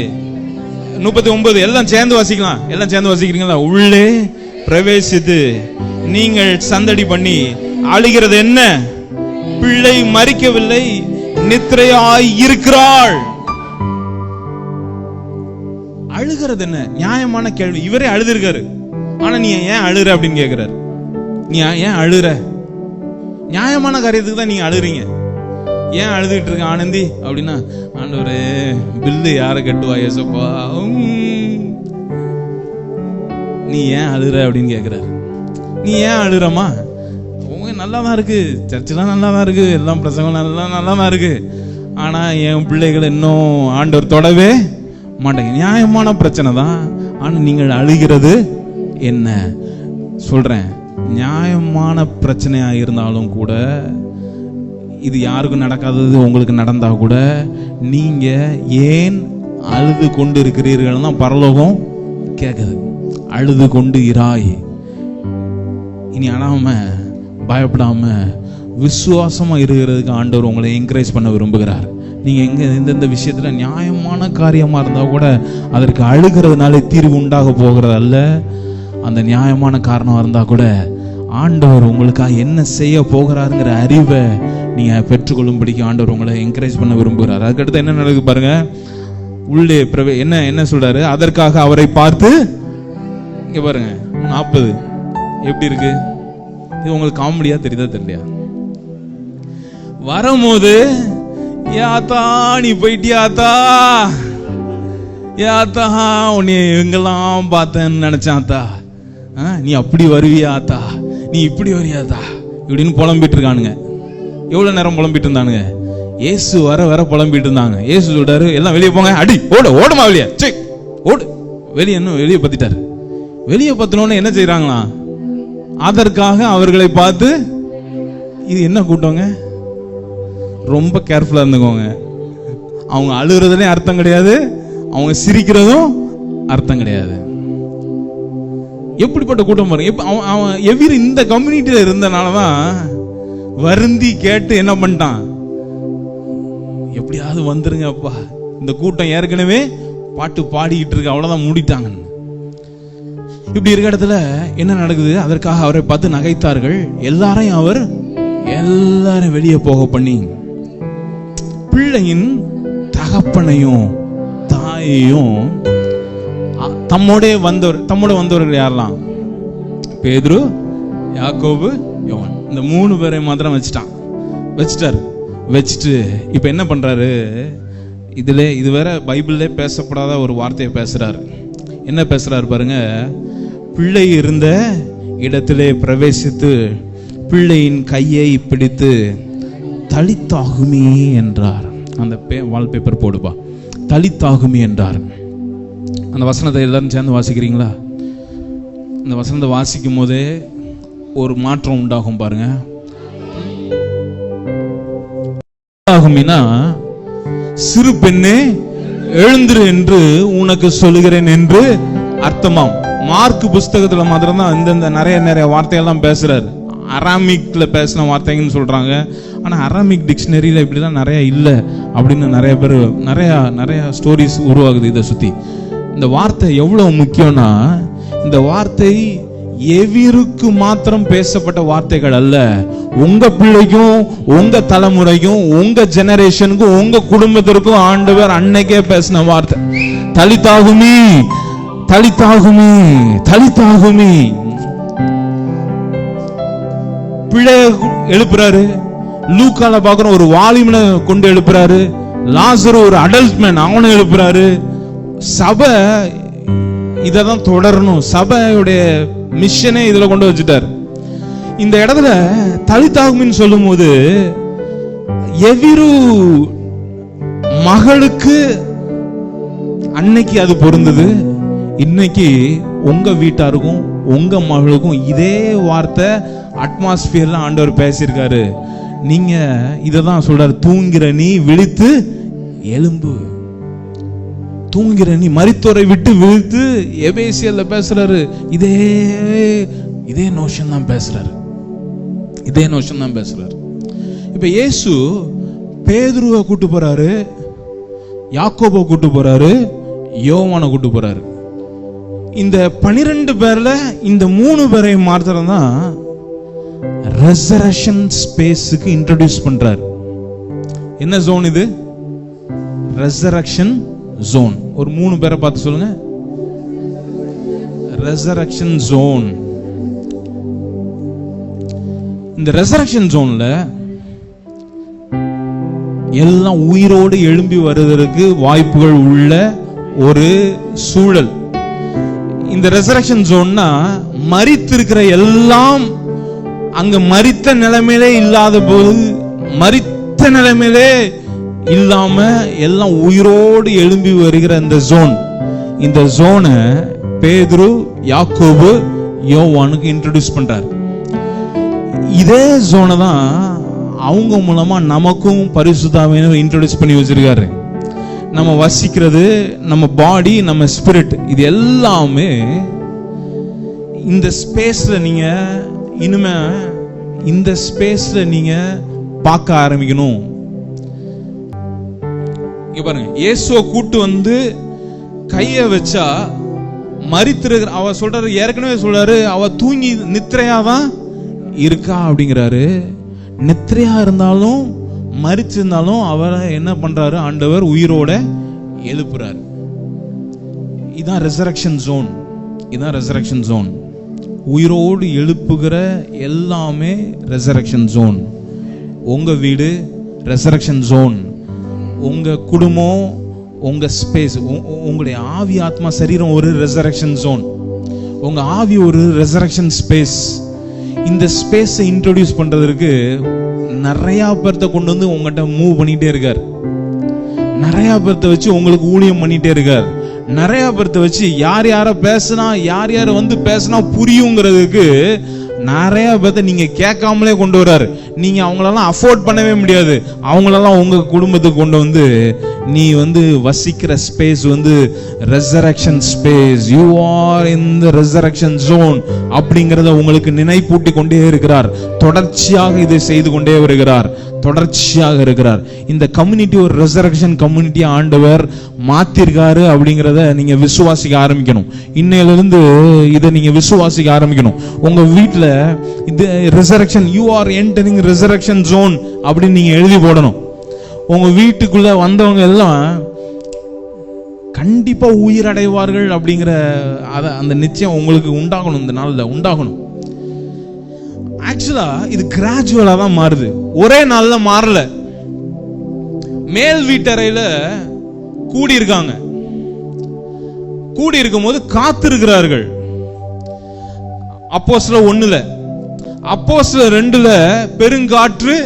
39 எல்லாம் சேர்ந்து வாசிக்கலாம். எல்லாம் சேர்ந்து வாசிக்கிறீங்களா? உள்ளே பிரவேசித்து நீங்கள் சந்தடி பண்ணி அழுகிறது என்ன? பிள்ளை மரிக்கவில்லை, நித்திரையாய் இருக்கிறாள். அழுகிறது என்ன? நியாயமான கேள்வி. இவரே அழுதுருக்காரு, ஆனா நீ ஏன் அழுற அப்படின்னு கேக்குறாரு. நீ ஏன் அழுற? நியாயமான காரியத்துக்கு தான் நீங்க அழுறீங்க. ஏன் அழுதுகிட்டு இருக்க ஆனந்தி அப்படின்னா, ஆண்டவரே பில்லு யாரை கட்டுவா ஏசப்பா, நீ ஏன் அழுற அப்படின்னு கேக்குறாரு. நீ ஏன் அழுறமா? உங்க நல்லா தான் இருக்கு, சர்ச்செல்லாம் நல்லா தான் இருக்கு, எல்லாம் பிரசங்கம் நல்லா தான் இருக்கு, ஆனா என் பிள்ளைகளை இன்னும் ஆண்டவர் தொடவே மாட்டேங்க. நியாயமான பிரச்சனை தான், ஆனா நீங்கள் அழுகிறது என்ன? சொல்றேன், நியாயமான பிரச்சனையா இருந்தாலும் கூட, இது யாருக்கும் நடக்காதது உங்களுக்கு நடந்தா கூட, நீங்க ஏன் அழுது கொண்டு இருக்கிறீர்கள் தான் பரலோகம் கேக்குது. அழுது கொண்டு இராய். இனி அழாம பயப்படாம விசுவாசமா இருக்கிறதுக்கு ஆண்டவர் உங்களை என்கரேஜ் பண்ண விரும்புகிறார். நீங்க எந்தெந்த விஷயத்துல நியாயமான காரியமா இருந்தா கூட அதற்கு அழுகிறதுனால தீர்வு உண்டாக போகிறது அல்ல. அந்த நியாயமான காரணம் இருந்தா கூட ஆண்டவர் உங்களுக்காக என்ன செய்ய போகிறாருங்கிற அறிவை நீங்க பெற்றுக்கொள்ளும்படிக்கு ஆண்டவர் உங்களை என்கரேஜ் பண்ண விரும்புகிறார். அதுக்கடுத்து என்ன நடக்குது பாருங்க. உள்ளே என்ன சொல்றாரு? அதற்காக அவரை பார்த்து, இங்க பாருங்க 40 எப்படி இருக்கு? இது உங்களுக்கு காமெடியா தெரியுதா தெரியலையா? வரும்போது யாத்தா நீ போயிட்டியாத்தா, யாத்தா உன்னை எங்கெல்லாம் பார்த்தேன்னு நினைச்சாத்தா, நீ அப்படி வருவியாத்தா, நீ இப்படி வரியாத்தா இப்படின்னு புலம்பிட்டு இருக்கானுங்க. எவ்வளவு நேரம் புலம்பிட்டு இருந்தானுங்க? ஏசு வர புலம்பிட்டு இருந்தாங்க. ஏசு சொல்றாரு, எல்லாம் வெளியே போங்க, அடி ஓடுமா வெளியே, ஓடு வெளியே. இன்னும் வெளியே பத்திட்டாரு. வெளியே பத்தினோன்னு என்ன செய்யறாங்களா? அதற்காக அவர்களை பார்த்து, இது என்ன கூட்டங்க? ரொம்ப கேர்ஃபுல்லா இருந்துக்கோங்க. அவங்க அழுகிறதுலேயும் அர்த்தம் கிடையாது, அவங்க சிரிக்கிறதும் அர்த்தம் கிடையாது. எப்படிப்பட்ட கூட்டம் பாருங்க. அவன் எவ்விரு இந்த கம்யூனிட்டியில இருந்தனாலதான் வருந்தி கேட்டு என்ன பண்ணிட்டான், எப்படியாவது வந்துருங்க அப்பா, இந்த கூட்டம் ஏற்கனவே பாட்டு பாடிக்கிட்டு இருக்கு, அவ்வளவுதான் மூடிட்டாங்க. இப்படி இருக்க இடத்துல என்ன நடக்குது? அதற்காக அவரை பார்த்து நகைத்தார்கள். எல்லாரும் வெளியே போக பண்ணி, பிள்ளையின் தகப்பனையும் தாயையும் தம்மோட வந்தவர்கள் யாரெல்லாம்? பேதுரு, யாக்கோபு, யோவான், இந்த 3 பேரை மாத்திரம் வச்சுட்டு இப்ப என்ன பண்றாரு? இது வேற பைபிள்ல பேசப்படாத ஒரு வார்த்தையை பேசுறாரு. என்ன பேசுறாரு பாருங்க. பிள்ளை இருந்த இடத்திலே பிரவேசித்து பிள்ளையின் கையை பிடித்து தலித்தாகுமே என்றார். அந்த வால்பேப்பர் போடுப்பா, தலித்தாகுமே என்றார். அந்த வசனத்தை எல்லாரும் சேர்ந்து வாசிக்கிறீங்களா? அந்த வசனத்தை வாசிக்கும் போதே ஒரு மாற்றம் உண்டாகும் பாருங்க. தலிதாகுமினா சிறு பெண்ணே எழுந்திரு என்று உனக்கு சொல்லுகிறேன் என்று அர்த்தமாம். மார்க் புஸ்தகத்துல மாத்திரம் தான் இந்த நிறைய வார்த்தையெல்லாம் பேசுறாரு. அராமிக்ல பேசின வார்த்தைங்கன்னு சொல்றாங்க. ஆனா அராமிக் டிக்ஷனரியில இப்படிலாம் நிறைய இல்லை அப்படின்னு நிறைய பேர் நிறைய ஸ்டோரிஸ் உருவாகுது இதை சுத்தி. இந்த வார்த்தை எவ்வளவு முக்கியம்னா, இந்த வார்த்தை எவிருக்கு மாத்திரம் பேசப்பட்ட வார்த்தைகள் அல்ல. உங்க பிள்ளைக்கும், உங்க தலைமுறைக்கும், உங்க ஜெனரேஷனுக்கும், உங்க குடும்பத்திற்கும் ஆண்டவர் அன்னைக்கே பேசின வார்த்தை. தலிதாகுமி, தலிதாகுமி, தலிதாகுமி. பிள்ளைய எழுப்புறாரு. லூக்கால பாக்குறோம், ஒரு வாலிமனை கொண்டு எழுப்புறாரு. லாசரு ஒரு அடல்ட் மேன், அவனை எழுப்புறாரு. சபை இததான் தொடரணும். சபையுடைய மிஷனே இதுல கொண்டு வச்சுட்டார். இந்த இடத்துல தலிதாகுமின்னு சொல்லும் போது எவிரு மகளுக்கு அன்னைக்கு அது பொருந்தது. இன்னைக்கு உங்க வீட்டாருக்கும் உங்க மகளுக்கும் இதே வார்த்தை அட்மாஸ்பியர்ல ஆண்டவர் பேசியிருக்காரு. நீங்க இததான் சொல்றாரு, தூங்கிற நீ விழித்து எலும்பு. தூங்கிற நீ மரித்தோரை விட்டு விழித்து எபேசியல்ல பேசுறாரு. இதே நோஷன் தான் பேசுறாரு. இதே நோஷன் தான் பேசுறாரு. இப்ப இயேசு பேதுருவை கூட்டு போறாரு, யாக்கோபை கூட்டு போறாரு, யோவானை கூட்டு போறாரு. இந்த 12 பேர்ல இந்த 3 பேரை மாத்திரம் தான் ரெசரக்ஷன் ஸ்பேஸுக்கு இன்ட்ரோடியூஸ் பண்றாரு. என்ன ஜோன் இது? Resurrection zone. ஒரு 3 பேரை பார்த்து சொல்லுங்க. Resurrection zone. இந்த ரெசரக்ஷன் ஜோன்ல எல்லாம் உயிரோடு எழும்பி வருவதற்கு வாய்ப்புகள் உள்ள ஒரு சூழல். இந்த ரெசரக்ஷன் ஜோன்னா மரித்திருக்கிற எல்லாம் அங்க மரித்த நிலைமையிலே இல்லாத போது, மரித்த நிலைமையிலே இல்லாம எல்லாம் உயிரோடு எழும்பி வருகிற இந்த ஜோன். இந்த ஜோனை பேதுரு, யாக்கோபு, யோவானுக்கு இன்ட்ரோடியூஸ் பண்றார். இதே ஜோனை தான் அவங்க மூலமா நமக்கும் பரிசுத்த ஆவியானவர் இன்ட்ரோடியூஸ் பண்ணி வச்சிருக்காரு. நம்ம வசிக்கிறது, நம்ம பாடி, நம்ம ஸ்பிரிட், இது எல்லாமே இந்த ஸ்பேஸ்ல நீங்க இனிமே இந்த ஸ்பேஸ்ல நீங்க பார்க்க ஆரம்பிக்கணும். இங்க பாருங்க, இயேசுவை கூட்டு வந்து கைய வச்சா மரித்திருக்கிற அவ சொல்றாரு, ஏற்கனவே சொல்றாரு, அவ தூங்கி நித்திரையாதான் இருக்கா அப்படிங்கிறாரு. நித்திரையா இருந்தாலும் மரிச்சிருந்தாலும் அவரை என்ன பண்றாரு? ஆண்டவர் உயிரோட எழுப்புறாரு. இதான் ரெசரக்ஷன் ஜோன். இதான் ரெசரக்ஷன் ஜோன். உயிரோடு எழுப்புகிற எல்லாமே ரெசரக்ஷன் ஜோன். உங்க வீடு ரெசரக்ஷன் ஜோன். உங்க குடும்பம், உங்க ஸ்பேஸ், உங்களுடைய ஆவி, ஆத்மா, சரீரம் ஒரு ரெசரக்ஷன் ஜோன். உங்க ஆவி ஒரு ரெசரக்ஷன் ஸ்பேஸ். இந்த ஸ்பேஸை இன்ட்ரோடியூஸ் பண்றதுக்கு நிறைய பேர்த்த கொண்டு வந்து உங்ககிட்ட மூவ் பண்ணிட்டே இருக்கார். நிறைய பேர்த்த வச்சு உங்களுக்கு ஊழியம் பண்ணிட்டே இருக்கார். நிறைய பேர்த்த வச்சு யார பேசினா, யார் வந்து பேசினா புரியுங்கிறதுக்கு நிறைய பேர்த்த நீங்க கேட்காமலே கொண்டு வர்றாரு. நீங்க அவங்களெல்லாம் அஃபோர்ட் பண்ணவே முடியாது. அவங்களெல்லாம் உங்க குடும்பத்துக்கு கொண்டு வந்து நீ வந்து வசிக்கிற ஸ்பேஸ் வந்து resurrection space. You are in the resurrection zone அப்படிங்கறத உங்களுக்கு நினைப்பூட்டி கொண்டே இருக்கிறார். தொடர்ச்சியாக இதை செய்து கொண்டே வருகிறார். தொடர்ச்சியாக இருக்கிறார். இந்த கம்யூனிட்டி ஒரு ரெசரக்ஷன் கம்யூனிட்டியா ஆண்டவர் மாத்திருக்காரு அப்படிங்கறத நீங்க விசுவாசிக்க ஆரம்பிக்கணும். இன்னையிலிருந்து இதை நீங்க விசுவாசிக்க ஆரம்பிக்கணும். உங்க வீட்டுல இது resurrection, you are entering resurrection zone அப்படின்னு நீங்க எழுதி போடணும். உங்க வீட்டுக்குள்ள வந்தவங்க எல்லாம் கண்டிப்பா உயிரடைவார்கள் அப்படிங்கிற அந்த நிச்சயம் உங்களுக்கு உண்டாகணும். இந்த நாள்ல உண்டாகணும். ஆக்சுவலா இது கிராஜுவலா தான் மாறுது, ஒரே நாள்ல மாறல. மேல் வீட்டறையில கூடி இருக்காங்க. கூடி இருக்கும் போது காத்திருக்கிறார்கள். அப்போஸ்தலர் 1ல, அப்போஸ்தலர் 2ல பெருங்காற்று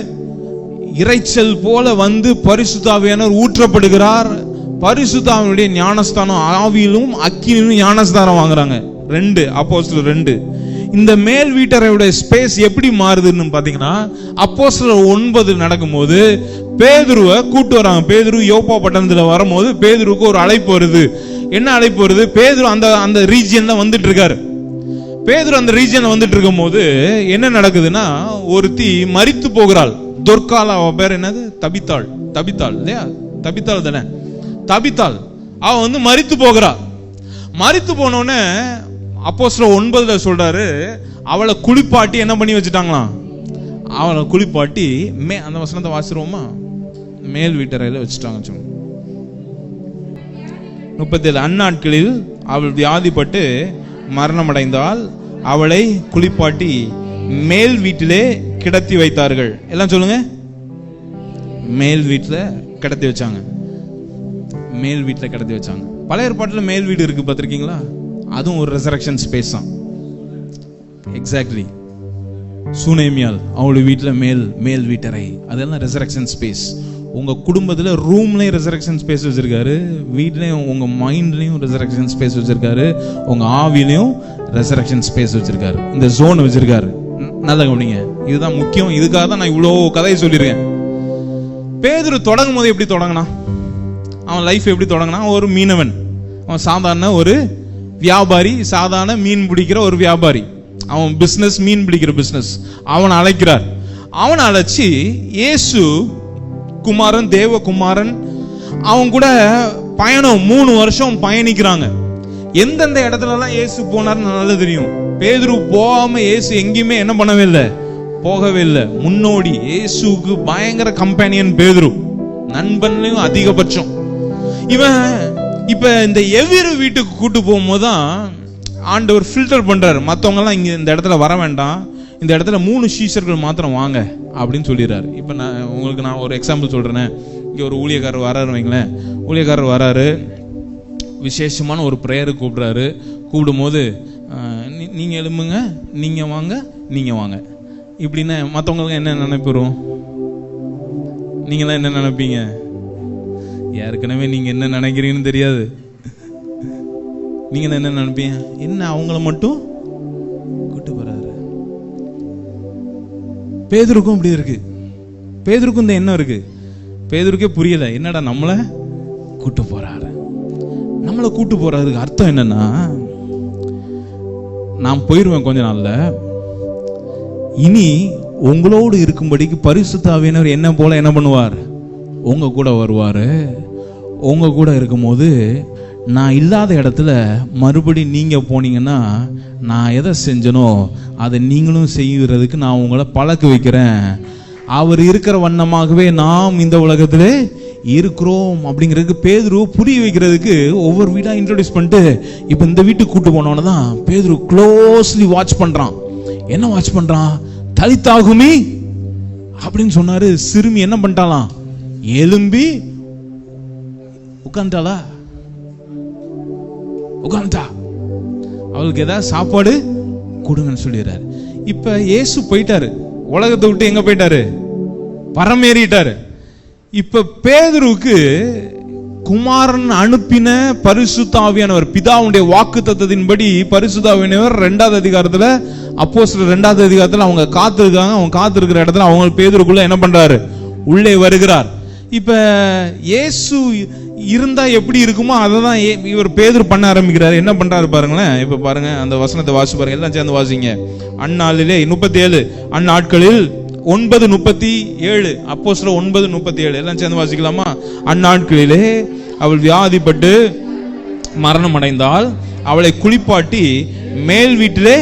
இரைச்சல் போல வந்து பரிசுத்த ஆவியானவர் ஊற்றப்படுகிறார். பரிசுத்த ஆவியினுடைய ஞானஸ்தானம், ஆவியிலும் அக்கினிலும் ஞானஸ்தானம் வாங்குறாங்க. 2 அப்போஸ்தலர் 2. இந்த மேல் வீட்டறையோட ஸ்பேஸ் எப்படி மாறுதுன்னு பாத்தீங்கன்னா, அப்போஸ்தலர் 9 நடக்கும்போது பேதுருவை கூட்டு வராங்க. பேதுரு யோப்பா பட்டணத்துல வரும்போது பேதுருக்கு ஒரு அழைப்பு வருது. என்ன அழைப்பு வருது? பேதுரு அந்த ரீஜியன்ல வந்துட்டு இருக்காரு. பேதுரு அந்த ரீஜியன்ல வந்துட்டு இருக்கும் போது என்ன நடக்குதுன்னா, ஒருத்தி மரித்து போகிறாள். தொர்கால், அவ பேர் என்னது? தபித்தாள் இல்லையா? தபித்தாள் தானே? தபித்தாள் அவ மரித்து போகிறா. மரித்து போனோடனே அப்போஸ்தலர் 9 சொல்றாரு, அவளை குளிப்பாட்டி என்ன பண்ணி வச்சுட்டாங்களாம்? அவளை குளிப்பாட்டி அந்த வசனத்தை வாசிருவோமா? மேல் வீட்டறையில வச்சுட்டாங்க. 37 அந்நாட்களில் அவள் வியாதிப்பட்டு மரணம் அடைந்தால் அவளை குளிப்பாட்டி மேல் வீட்டிலே கிடத்தி வைத்தார்கள். எல்லாம் சொல்லுங்க. மேல் வீட்டுல கிடத்தி வச்சாங்க. மேல் வீட்டுல கிடத்தி வச்சாங்க. பழைய ஏற்பாட்டுல மேல் வீடு இருக்கு, பார்த்திருக்கீங்களா? அதுவும் ஒரு ரெசரக்ஷன் ஸ்பேஸ் தான். எக்ஸாக்ட்லி. சுனேமியால் அவளுடைய வீட்டுல மேல் வீட்டறை, அதெல்லாம் ரெசரக்ஷன் ஸ்பேஸ். உங்க குடும்பத்துல ரூம்லயும் ரெசரக்ஷன் ஸ்பேஸ் வச்சிருக்காரு, வீட்லயும் உங்க மைண்ட்லயும் ரெசரக்ஷன் ஸ்பேஸ் வச்சிருக்காரு, உங்க ஆவிலையும் ரெசரக்ஷன் ஸ்பேஸ் வச்சிருக்காரு. இந்த ஜோன் வச்சிருக்காரு. நல்ல கவனிங்க, இதுதான் முக்கியம். இதுக்காக தான் நான் இவ்வளவு கதையை சொல்லியிருக்கேன். பேதுரு தொடங்கும் போது எப்படி தொடங்கினா? அவன் லைஃப் எப்படி தொடங்கினா? ஒரு மீனவன். அவன் சாதாரண ஒரு வியாபாரி, சாதாரண மீன் பிடிக்கிற ஒரு வியாபாரி. அவன் பிசினஸ், மீன் பிடிக்கிற பிசினஸ். அவன் அழைக்கிறார். அவன் அழைச்சி இயேசு குமாரன், தேவகுமாரன், அவன் கூட பயணம் 3 வருஷம் பயணிக்கிறாங்க. எந்தெந்த இடத்துலலாம் இயேசு போனார்னு நல்லா தெரியும். பேதுரு போகாம இயேசு எங்கேயுமே என்ன பண்ணவே இல்லை, போகவே இல்லை. முன்னோடி இயேசுக்கு பயங்கர கம்பெனியன் பேதுரு, நண்பன்லயும் அதிகபட்சம். இவன் இப்ப இந்த எவ்விரு வீட்டுக்கு கூட்டு போகும்போதுதான் ஆண்டவர் ஃபில்டர் பண்றாரு. மற்றவங்க எல்லாம் இங்க இந்த இடத்துல வர வேண்டாம், இந்த இடத்துல 3 சீஷர்கள் மாத்திரம் வாங்க அப்படின்னு சொல்லிடுறாரு. இப்ப நான் ஒரு எக்ஸாம்பிள் சொல்றேன். இங்க ஒரு ஊழியக்காரர் வராரு வைங்களேன். ஊழியக்காரர் வராரு, விசேஷமான ஒரு பிரேயருக்கு கூப்பிடுறாரு. கூப்பிடும் போது நீங்க எழும்புங்க, நீங்க வாங்க இப்படின்னா மற்றவங்களுக்கு என்ன நினைப்புறோம்? நீங்களாம் என்ன நினைப்பீங்க? ஏற்கனவே நீங்க என்ன நினைக்கிறீங்கன்னு தெரியாது. நீங்க என்ன நினைப்பீங்க? என்ன அவங்கள மட்டும் கூட்டு போறாரு. பேதுருக்கும் இப்படி இருக்கு. பேதுருக்கும் இந்த எண்ணம் இருக்கு. பேதுருக்கே புரியல, என்னடா நம்மளை கூட்டு போறாரு. நம்மளை கூட்டு போறதுக்கு அர்த்தம் என்னன்னா, நான் போயிருவேன் கொஞ்ச நாள்ல, இனி உங்களோடு இருக்கும்படிக்கு பரிசுத்த ஆவியானவர் என்ன போல என்ன பண்ணுவார்? உங்க கூட வருவாரு. உங்க கூட இருக்கும்போது நான் இல்லாத இடத்துல மறுபடி நீங்க போனீங்கன்னா நான் எதை செஞ்சனோ அதை நீங்களும் செய்யறதுக்கு நான் உங்களை பழக்க வைக்கிறேன். அவர் இருக்கிற வண்ணமாகவே நாம் இந்த உலகத்திலே இருக்கிறோம் அப்படிங்கிறதுக்கு பேதுரு புரிய வைக்கிறதுக்கு ஒவ்வொரு வீடா இன்ட்ரோடியூஸ் பண்ணிட்டு இப்ப இந்த வீட்டுக்கு கூட்டு போனோன்னு தான் பேதுரு க்ளோஸ்லி வாட்ச் பண்றான். என்ன வாட்ச் பண்றான்? தலித்தாகுமி அப்படின்னு சொன்னாரு. சிறுமி என்ன பண்ணிட்டாலாம்? எலும்பி உட்கார்ந்தாளா? உட்கார்ந்தா. அவளுக்கு ஏதாவது சாப்பாடு கொடுங்கன்னு சொல்லிடுறாரு. இப்ப இயேசு போயிட்டாரு, உலகத்தை விட்டு எங்க போயிட்டாரு? பரமேறிட்டாரு. இப்ப பேதுருக்கு குமாரன் அனுப்பின பரிசுத்த ஆவியானவர், பிதாவுடைய வாக்கு தத்தத்தின்படி பரிசுத்த ஆவியானவர் 2வது அதிகாரத்துல, அப்போஸ்தலர் 2வது அதிகாரத்துல அவங்க காத்திருக்காங்க. அவங்க காத்திருக்கிற இடத்துல அவங்க பேதுருக்குள்ள என்ன பண்றாரு? உள்ளே வருகிறார். இப்ப இயேசு இருந்தா எப்படி இருக்குமோ அதை தான் இவர் பேதுரு பண்ண ஆரம்பிக்கிறாரு. என்ன பண்றாரு பாருங்களேன். இப்ப பாருங்க, அந்த வசனத்தை வாசி பாருங்க, எல்லாம் சேர்ந்து வாசிங்க. அந்நாளிலே 37 அந்நாட்களில் 9:37 அப்போஸ்தலர் 9:37 எல்லாம் சேர்ந்து வாசிக்கலாமா? அந்நாட்களிலே அவள் வியாதிப்பட்டு மரணம் அடைந்தால் அவளை குளிப்பாட்டி மேல் வீட்டிலே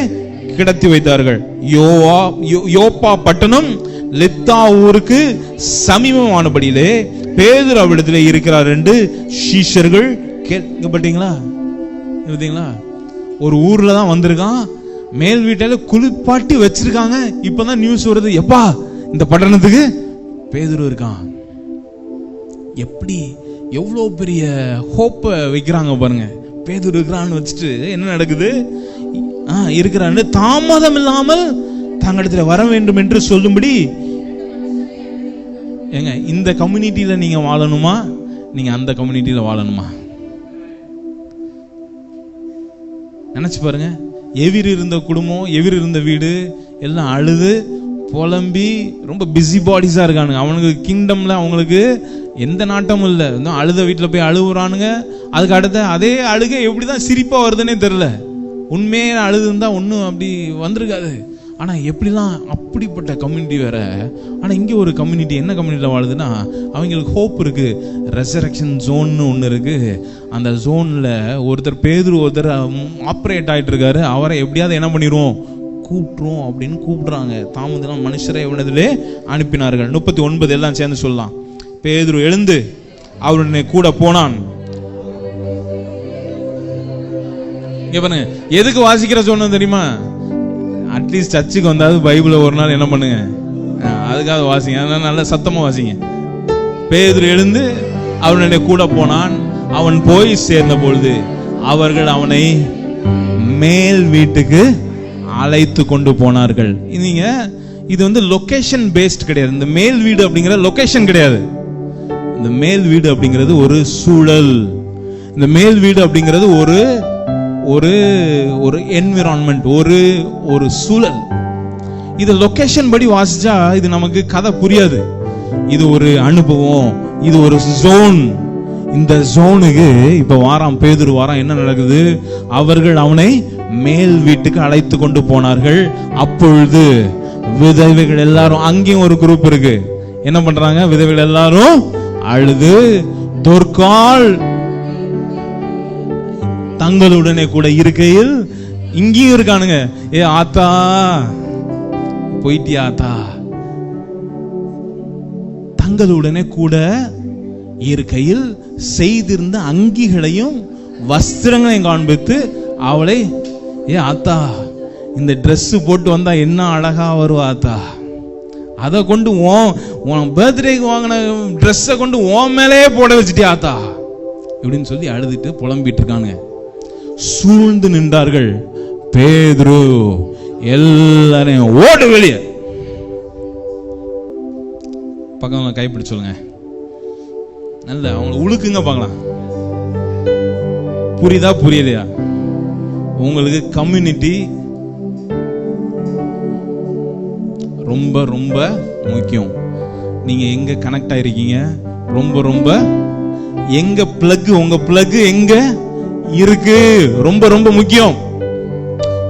கிடத்தி வைத்தார்கள். யோப்பா பட்டணம் லித்தா ஊருக்கு சமீபமானபடியிலே பேதுரு அவ்விடத்திலே இருக்கிறார் என்று சீஷர்கள் கேட்கப்பட்டீங்களா? ஒரு ஊர்ல தான் வந்திருக்கான், மேல் வீட்டில குளிப்பாட்டி வச்சிருக்காங்க. இப்பதான் நியூஸ் வருது, எப்பா இந்த பட்டணத்துக்கு பேதுரு இருக்கான். எப்படி எவ்வளவு பெரிய ஹோப்ப வைக்கிறாங்க பாருங்க. பேதுரு இருக்கிறான்னு வச்சுட்டு என்ன நடக்குது? இருக்கிறான்னு தாமதம் இல்லாமல் தங்களிடத்தில் வர வேண்டும் என்று சொல்லும்படி. ஏங்க, இந்த கம்யூனிட்டியில நீங்க வாழணுமா, நீங்க அந்த கம்யூனிட்டியில வாழணுமா? நினைச்சு பாருங்க. எதிர் இருந்த குடும்பம், எதிர் இருந்த வீடு எல்லாம் அழுது புலம்பி ரொம்ப பிஸி பாடிஸா இருக்கானுங்க. அவனுக்கு கிங்டம்ல அவங்களுக்கு எந்த நாட்டமும் இல்லை. இன்னும் அழுத வீட்டில் போய் அழுகுறானுங்க. அதுக்கு அடுத்த அதே அழுகை எப்படிதான் சிரிப்பா வருதுன்னே தெரியல. உண்மையே அழுதுந்தா ஒன்றும் அப்படி வந்திருக்காது. ஆனா எப்படிலாம் அப்படிப்பட்ட கம்யூனிட்டி வேற. ஆனா இங்கே ஒரு கம்யூனிட்டி என்ன கம்யூனிட்டியில் வாழுதுன்னா, அவங்களுக்கு ஹோப் இருக்கு. ரெசரக்ஷன் ஜோன்னு ஒன்று இருக்கு. அந்த ஜோன்ல ஒருத்தர் ஆப்ரேட் ஆயிட்டு இருக்காரு. அவரை எப்படியாவது என்ன பண்ணிடுவோம், கூப்பிட்டுரும் அப்படின்னு கூப்பிடுறாங்க. தாமதம் மனுஷரை எவனதிலே அனுப்பினார்கள். 39 எல்லாம் சேர்ந்து சொல்லலாம். பேதுரு எழுந்து அவருடைய கூட போனான். எதுக்கு வாசிக்கிற சொன்னது தெரியுமா? அட்லீஸ்ட் சர்ச்சுக்கு வந்தாவது பைபிளை ஒரு நாள் என்ன பண்ணுங்க, அதுக்காக வாசிங்க. அதனால நல்ல சத்தமா வாசிங்க. பேதுரு எழுந்து அவனுடைய கூட போனான். அவன் போய் சேர்ந்த பொழுது அவர்கள் அவனை மேல் வீட்டுக்கு அழைத்து கொண்டு போனார்கள். இது லொகேஷன் பேஸ்ட் கிடையாது. இந்த மேல் வீடு அப்படிங்கிற லொகேஷன் கிடையாது. இந்த மேல் வீடு அப்படிங்கிறது ஒரு சூழல். இந்த மேல் வீடு அப்படிங்கிறது ஒரு ஒரு என்விரான்மெண்ட், ஒரு சூழல். இது லொகேஷன் படி வாசிச்சா இது நமக்கு கதை புரியாது. இது ஒரு அனுபவம், இது ஒரு ஜோன். இந்த ஜோனுக்கு இப்ப வாராம் பேதுரு வாராம். என்ன நடக்குது? அவர்கள் அவனை மேல் வீட்டுக்கு அழைத்து கொண்டு போனார்கள். அப்பொழுது விதவைகள் எல்லாரும், அங்கேயும் ஒரு குரூப் இருக்கு, என்ன பண்றாங்க? விதவைகள் எல்லாரும் அழுது தொற்கால் தங்களுடனே கூட இருக்கையில், இங்கேயும் இருக்கானுங்க, ஏ ஆத்தா போயிட்டியா ஆத்தா, தங்களுடனே கூட இருக்கையில் செய்திருந்த அங்கிகளையும் வஸ்திரங்களையும் காண்பித்து அவளை, ஏ ஆத்தா இந்த ட்ரெஸ் போட்டு வந்தா என்ன அழகா வருவா ஆத்தா, அதை கொண்டு உன் பர்த்டேக்கு வாங்கின ட்ரெஸ்ஸை கொண்டு உன் மேலே போட வச்சுட்டியா ஆத்தா இப்படின்னு சொல்லி அழுதுட்டு புலம்பிட்டு இருக்கானுங்க. சூழ்ந்து நின்றார்கள். பேதுரு எல்லாரையும் ஓடு வெளியே. பக்கம் கைப்பிடி சொல்லுங்க. நல்ல அவங்களை உழுக்குங்க பார்க்கலாம். புரியுதா புரியலையா? உங்களுக்கு கம்யூனிட்டி ரொம்ப ரொம்ப முக்கியம். நீங்க எங்க கனெக்ட் ஆயிருக்கீங்க ரொம்ப ரொம்ப, எங்க பிளக், உங்க பிளக் எங்க இருக்கு ரொம்ப ரொம்ப முக்கியம்.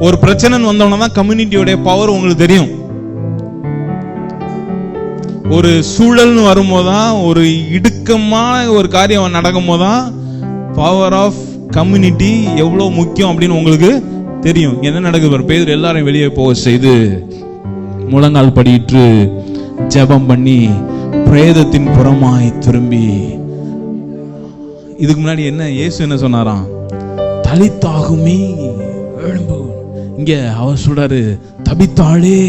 ஒரு பிரச்சனை வந்தோம்னா தான் கம்யூனிட்டியோட பவர் உங்களுக்கு தெரியும். ஒரு சூழல்னு வரும்போதுதான், ஒரு இடுக்கமான ஒரு காரியம் நடக்கும் போதுதான் பவர் ஆஃப் கம்யூனிட்டி எவ்வளவு முக்கியம் அப்படின்னு உங்களுக்கு தெரியும். என்ன நடக்குது? பேதுரு எல்லாரும் வெளியே போக செய்து முழங்கால் படியிட்டு ஜெபம் பண்ணி பிரேதத்தின் புறமாய் திரும்பி, இதுக்கு முன்னாடி என்ன இயேசு என்ன சொன்னாராம்? தலித்தாகுமே எழும்பு. இங்க அவர் சொல்றாரு, தபித்தாளே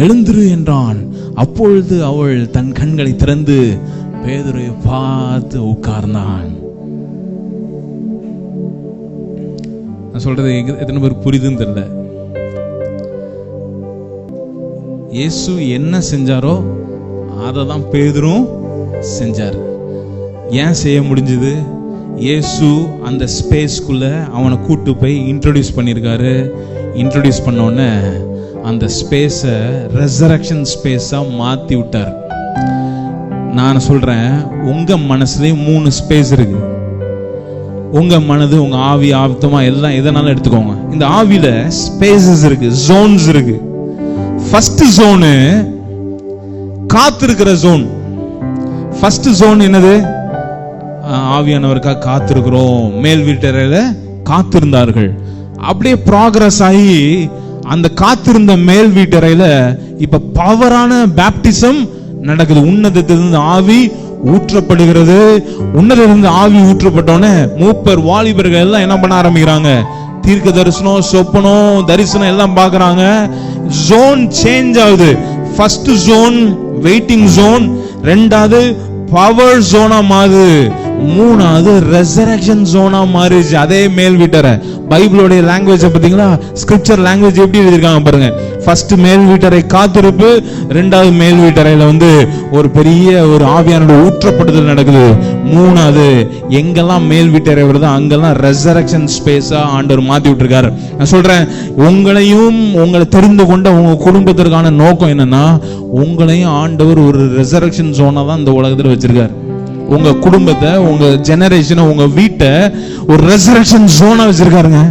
எழுந்திரு என்றான். அப்பொழுது அவள் தன் கண்களை திறந்து பேதுருவை பார்த்து உட்கார்ந்தான். நான் சொல்றது எத்தனை பேர் புரியுதுன்னு தெரியல. இயேசு என்ன செஞ்சாரோ அதை தான் பேதுரும் செஞ்சார். ஏன் செய்ய முடிஞ்சது? இயேசு அந்த ஸ்பேஸ்க்குள்ள அவனை கூட்டு போய் இன்ட்ரோடியூஸ் பண்ணியிருக்காரு. இன்ட்ரோடியூஸ் பண்ண உடனே அந்த ஸ்பேஸை ரெசரக்ஷன் ஸ்பேஸா மாத்தி விட்டார். நான் சொல்றேன், உங்க மனசுலயும் 3 ஸ்பேஸ் இருக்கு. உங்க மனது, உங்க ஆவி, ஆப்தமா எல்லாம் எதனால எடுத்துக்கோங்க. இந்த ஆவியில ஸ்பேசஸ் இருக்கு, ஜோன்ஸ் இருக்கு. ஃபர்ஸ்ட் ஜோனு காத்திருக்கிற ஜோன். ஃபர்ஸ்ட் ஜோன் என்னது? ஆவியானவருக்காக காத்திருக்கிறோம். மேல் வீட்டறையில காத்திருந்தார்கள். அப்படியே ப்ராக்ரஸ் ஆகி அந்த காத்திருந்த மேல் வீட்டறையில இப்ப பவரான பேப்டிசம் நடக்குது. உன்னதத்திலிருந்து ஆவி ஊற்றப்படுகிறது. உன்னதத்திலிருந்து ஆவி ஊற்றப்பட்டோன்னே மூப்பர் வாலிபர்கள் எல்லாம் என்ன பண்ண ஆரம்பிக்கிறாங்க? தீர்க்க தரிசனம், சொப்பனம், தரிசனம் எல்லாம் பாக்குறாங்க. ஜோன் சேஞ்ச் ஆகுது. ஃபர்ஸ்ட் ஜோன் வெயிட்டிங் ஜோன், ரெண்டாவது பவர் ஜோனா மாறுது, மூணாவது ரெசரக்ஷன் ஜோனா மாறிடுச்சு. அதே மேல் வீட்டறை. பைபிளோட லாங்குவேஜ் பாத்தீங்களா? ஸ்கிரிப்சர் லாங்குவேஜ் எப்படி எழுதிருக்காங்க பாருங்க. ஃபர்ஸ்ட் மேல் வீட்டறை காத்திருப்பு, ரெண்டாவது மேல் வீட்டறையில ஒரு பெரிய ஒரு ஆவியானோட ஊற்றப்படுதல் நடக்குது. மூணாவது எங்கெல்லாம் மேல் வீட்டறை வருதோ அங்கெல்லாம் ரெசரக்ஷன் ஸ்பேஸா ஆண்டவர் மாத்தி விட்டுருக்காரு. நான் சொல்றேன், உங்களையும் உங்களை தெரிந்து கொண்ட உங்க குடும்பத்திற்கான நோக்கம் என்னன்னா, உங்களையும் ஆண்டவர் ஒரு ரெசரக்ஷன் ஜோனா தான் இந்த உலகத்துல வச்சிருக்காரு. உங்க குடும்பத்தை, உங்க ஜெனரேஷனை, உங்க வீட்டை ஒரு ரெசரக்ஷன் ஜோனா வச்சிருக்காருங்க.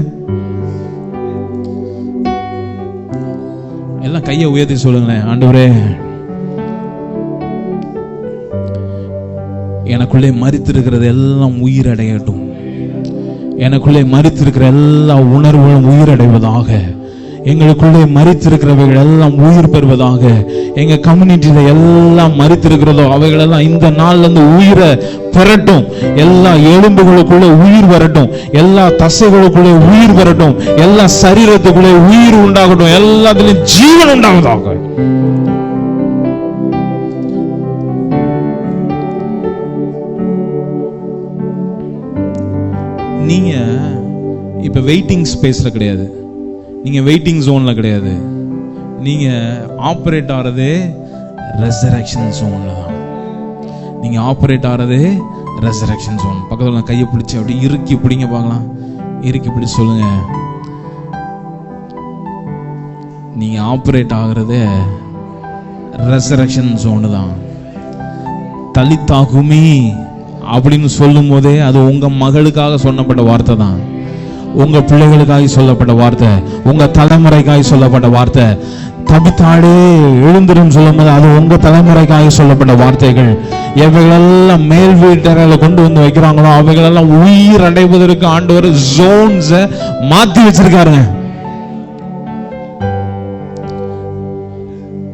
எல்லாம் கையை உயர்த்தி சொல்லுங்களேன், ஆண்டவரே எனக்குள்ளே மரித்திருக்கிறது எல்லாம் உயிரடையட்டும், எனக்குள்ளே மரித்திருக்கிற எல்லா உணர்வுகளும் உயிரடைவதாக, எங்களுக்குள்ளே மரித்திருக்கிறவைகள் எல்லாம் உயிர் பெறுவதாக, எங்க கம்யூனிட்டியில எல்லாம் மரித்திருக்கிறதோ அவைகளெல்லாம் இந்த நாள்ல இருந்து உயிரை பெறட்டும், எல்லா எலும்புகளுக்குள்ள உயிர் வரட்டும், எல்லா தசைகளுக்குள்ளே உயிர் வரட்டும், எல்லா சரீரத்துக்குள்ளே உயிர் உண்டாகட்டும், எல்லாத்திலும் ஜீவன் உண்டாவதாக. நீங்க இப்ப வெயிட்டிங் ஸ்பேஸ்ல கிடையாது, நீங்க வெயிட்டிங் ஜோன்ல கிடையாது, நீங்க ஆபரேட் ஆறது ரெசரக்ஷன் ஜோன்ல தான். நீங்க ஆபரேட் ஆறது ரெசரக்ஷன் ஜோன். பக்கத்துல கையை பிடிச்சி அப்படி இறுக்கி பிடிங்க பார்க்கலாம், இறுக்கி பிடிச்சு சொல்லுங்க, நீங்க ஆபரேட் ஆகிறது ரெசரக்ஷன் ஜோன் தான். தலித்தாகுமி அப்படின்னு சொல்லும் போதே அது உங்க மகளுக்காக சொல்லப்பட்ட வார்த்தை தான், உங்க பிள்ளைகளுக்காக சொல்லப்பட்ட வார்த்தை, உங்க தலைமுறைக்காக சொல்லப்பட்ட வார்த்தை. தபித்தாளே எழுந்திரும் சொல்லும் போது அது உங்க தலைமுறைக்காக சொல்லப்பட்ட வார்த்தைகள். எவைகளெல்லாம் மேல் வீட்டறையில கொண்டு வந்து வைக்கிறாங்களோ அவைகளெல்லாம் உயிர் அடைவதற்கு ஆண்டவர் ஜோன்ஸ மாத்தி வச்சிருக்காருங்க,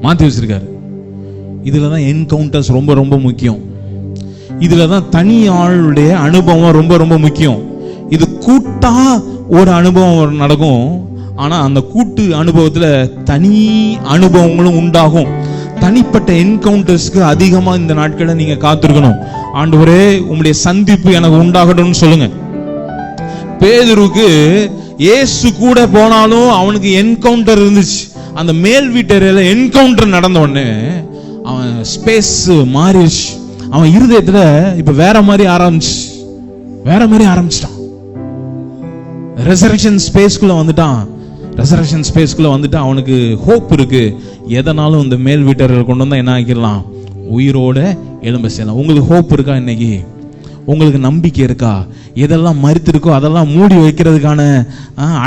மாத்தி வச்சிருக்காரு. இதுலதான் என்கவுண்டர்ஸ் ரொம்ப ரொம்ப முக்கியம். இதுலதான் தனி ஆளுடைய அனுபவம் ரொம்ப ரொம்ப முக்கியம். இது கூட்டா ஒரு அனுபவம் நடக்கும், ஆனா அந்த கூட்டு அனுபவத்துல தனி அனுபவங்களும் உண்டாகும். தனிப்பட்ட என்கவுண்டர்ஸ்க்கு அதிகமா இந்த நாட்களை நீங்க காத்திருக்கணும். ஆண்டவரே உங்களுடைய சந்திப்பு எனக்கு உண்டாகணும்னு சொல்லுங்க. பேதுருக்கு இயேசு கூட போனாலும் அவனுக்கு என்கவுண்டர் இருந்துச்சு. அந்த மேல் வீட்டறையில என்கவுண்டர் நடந்த உடனே அவன் ஸ்பேஸ் மாறிடுச்சு. அவன் இருதயத்துல இப்ப வேற மாதிரி ஆரம்பிச்சிட்டான். ரெசரக்ஷன் ஸ்பேஸ்க்குள்ள வந்துட்டான். ரெசரக்ஷன் ஸ்பேஸ்க்குள்ள வந்துட்டு அவனுக்கு ஹோப் இருக்கு. எதனாலும் இந்த மேல் வீட்டர்கள் கொண்டு வந்தா என்ன ஆக்கிடலாம், உயிரோட எழும்ப செய்யலாம். உங்களுக்கு ஹோப் இருக்கா? இன்னைக்கு உங்களுக்கு நம்பிக்கை இருக்கா? எதெல்லாம் மரித்திருக்கோ அதெல்லாம் மூடி வைக்கிறதுக்கான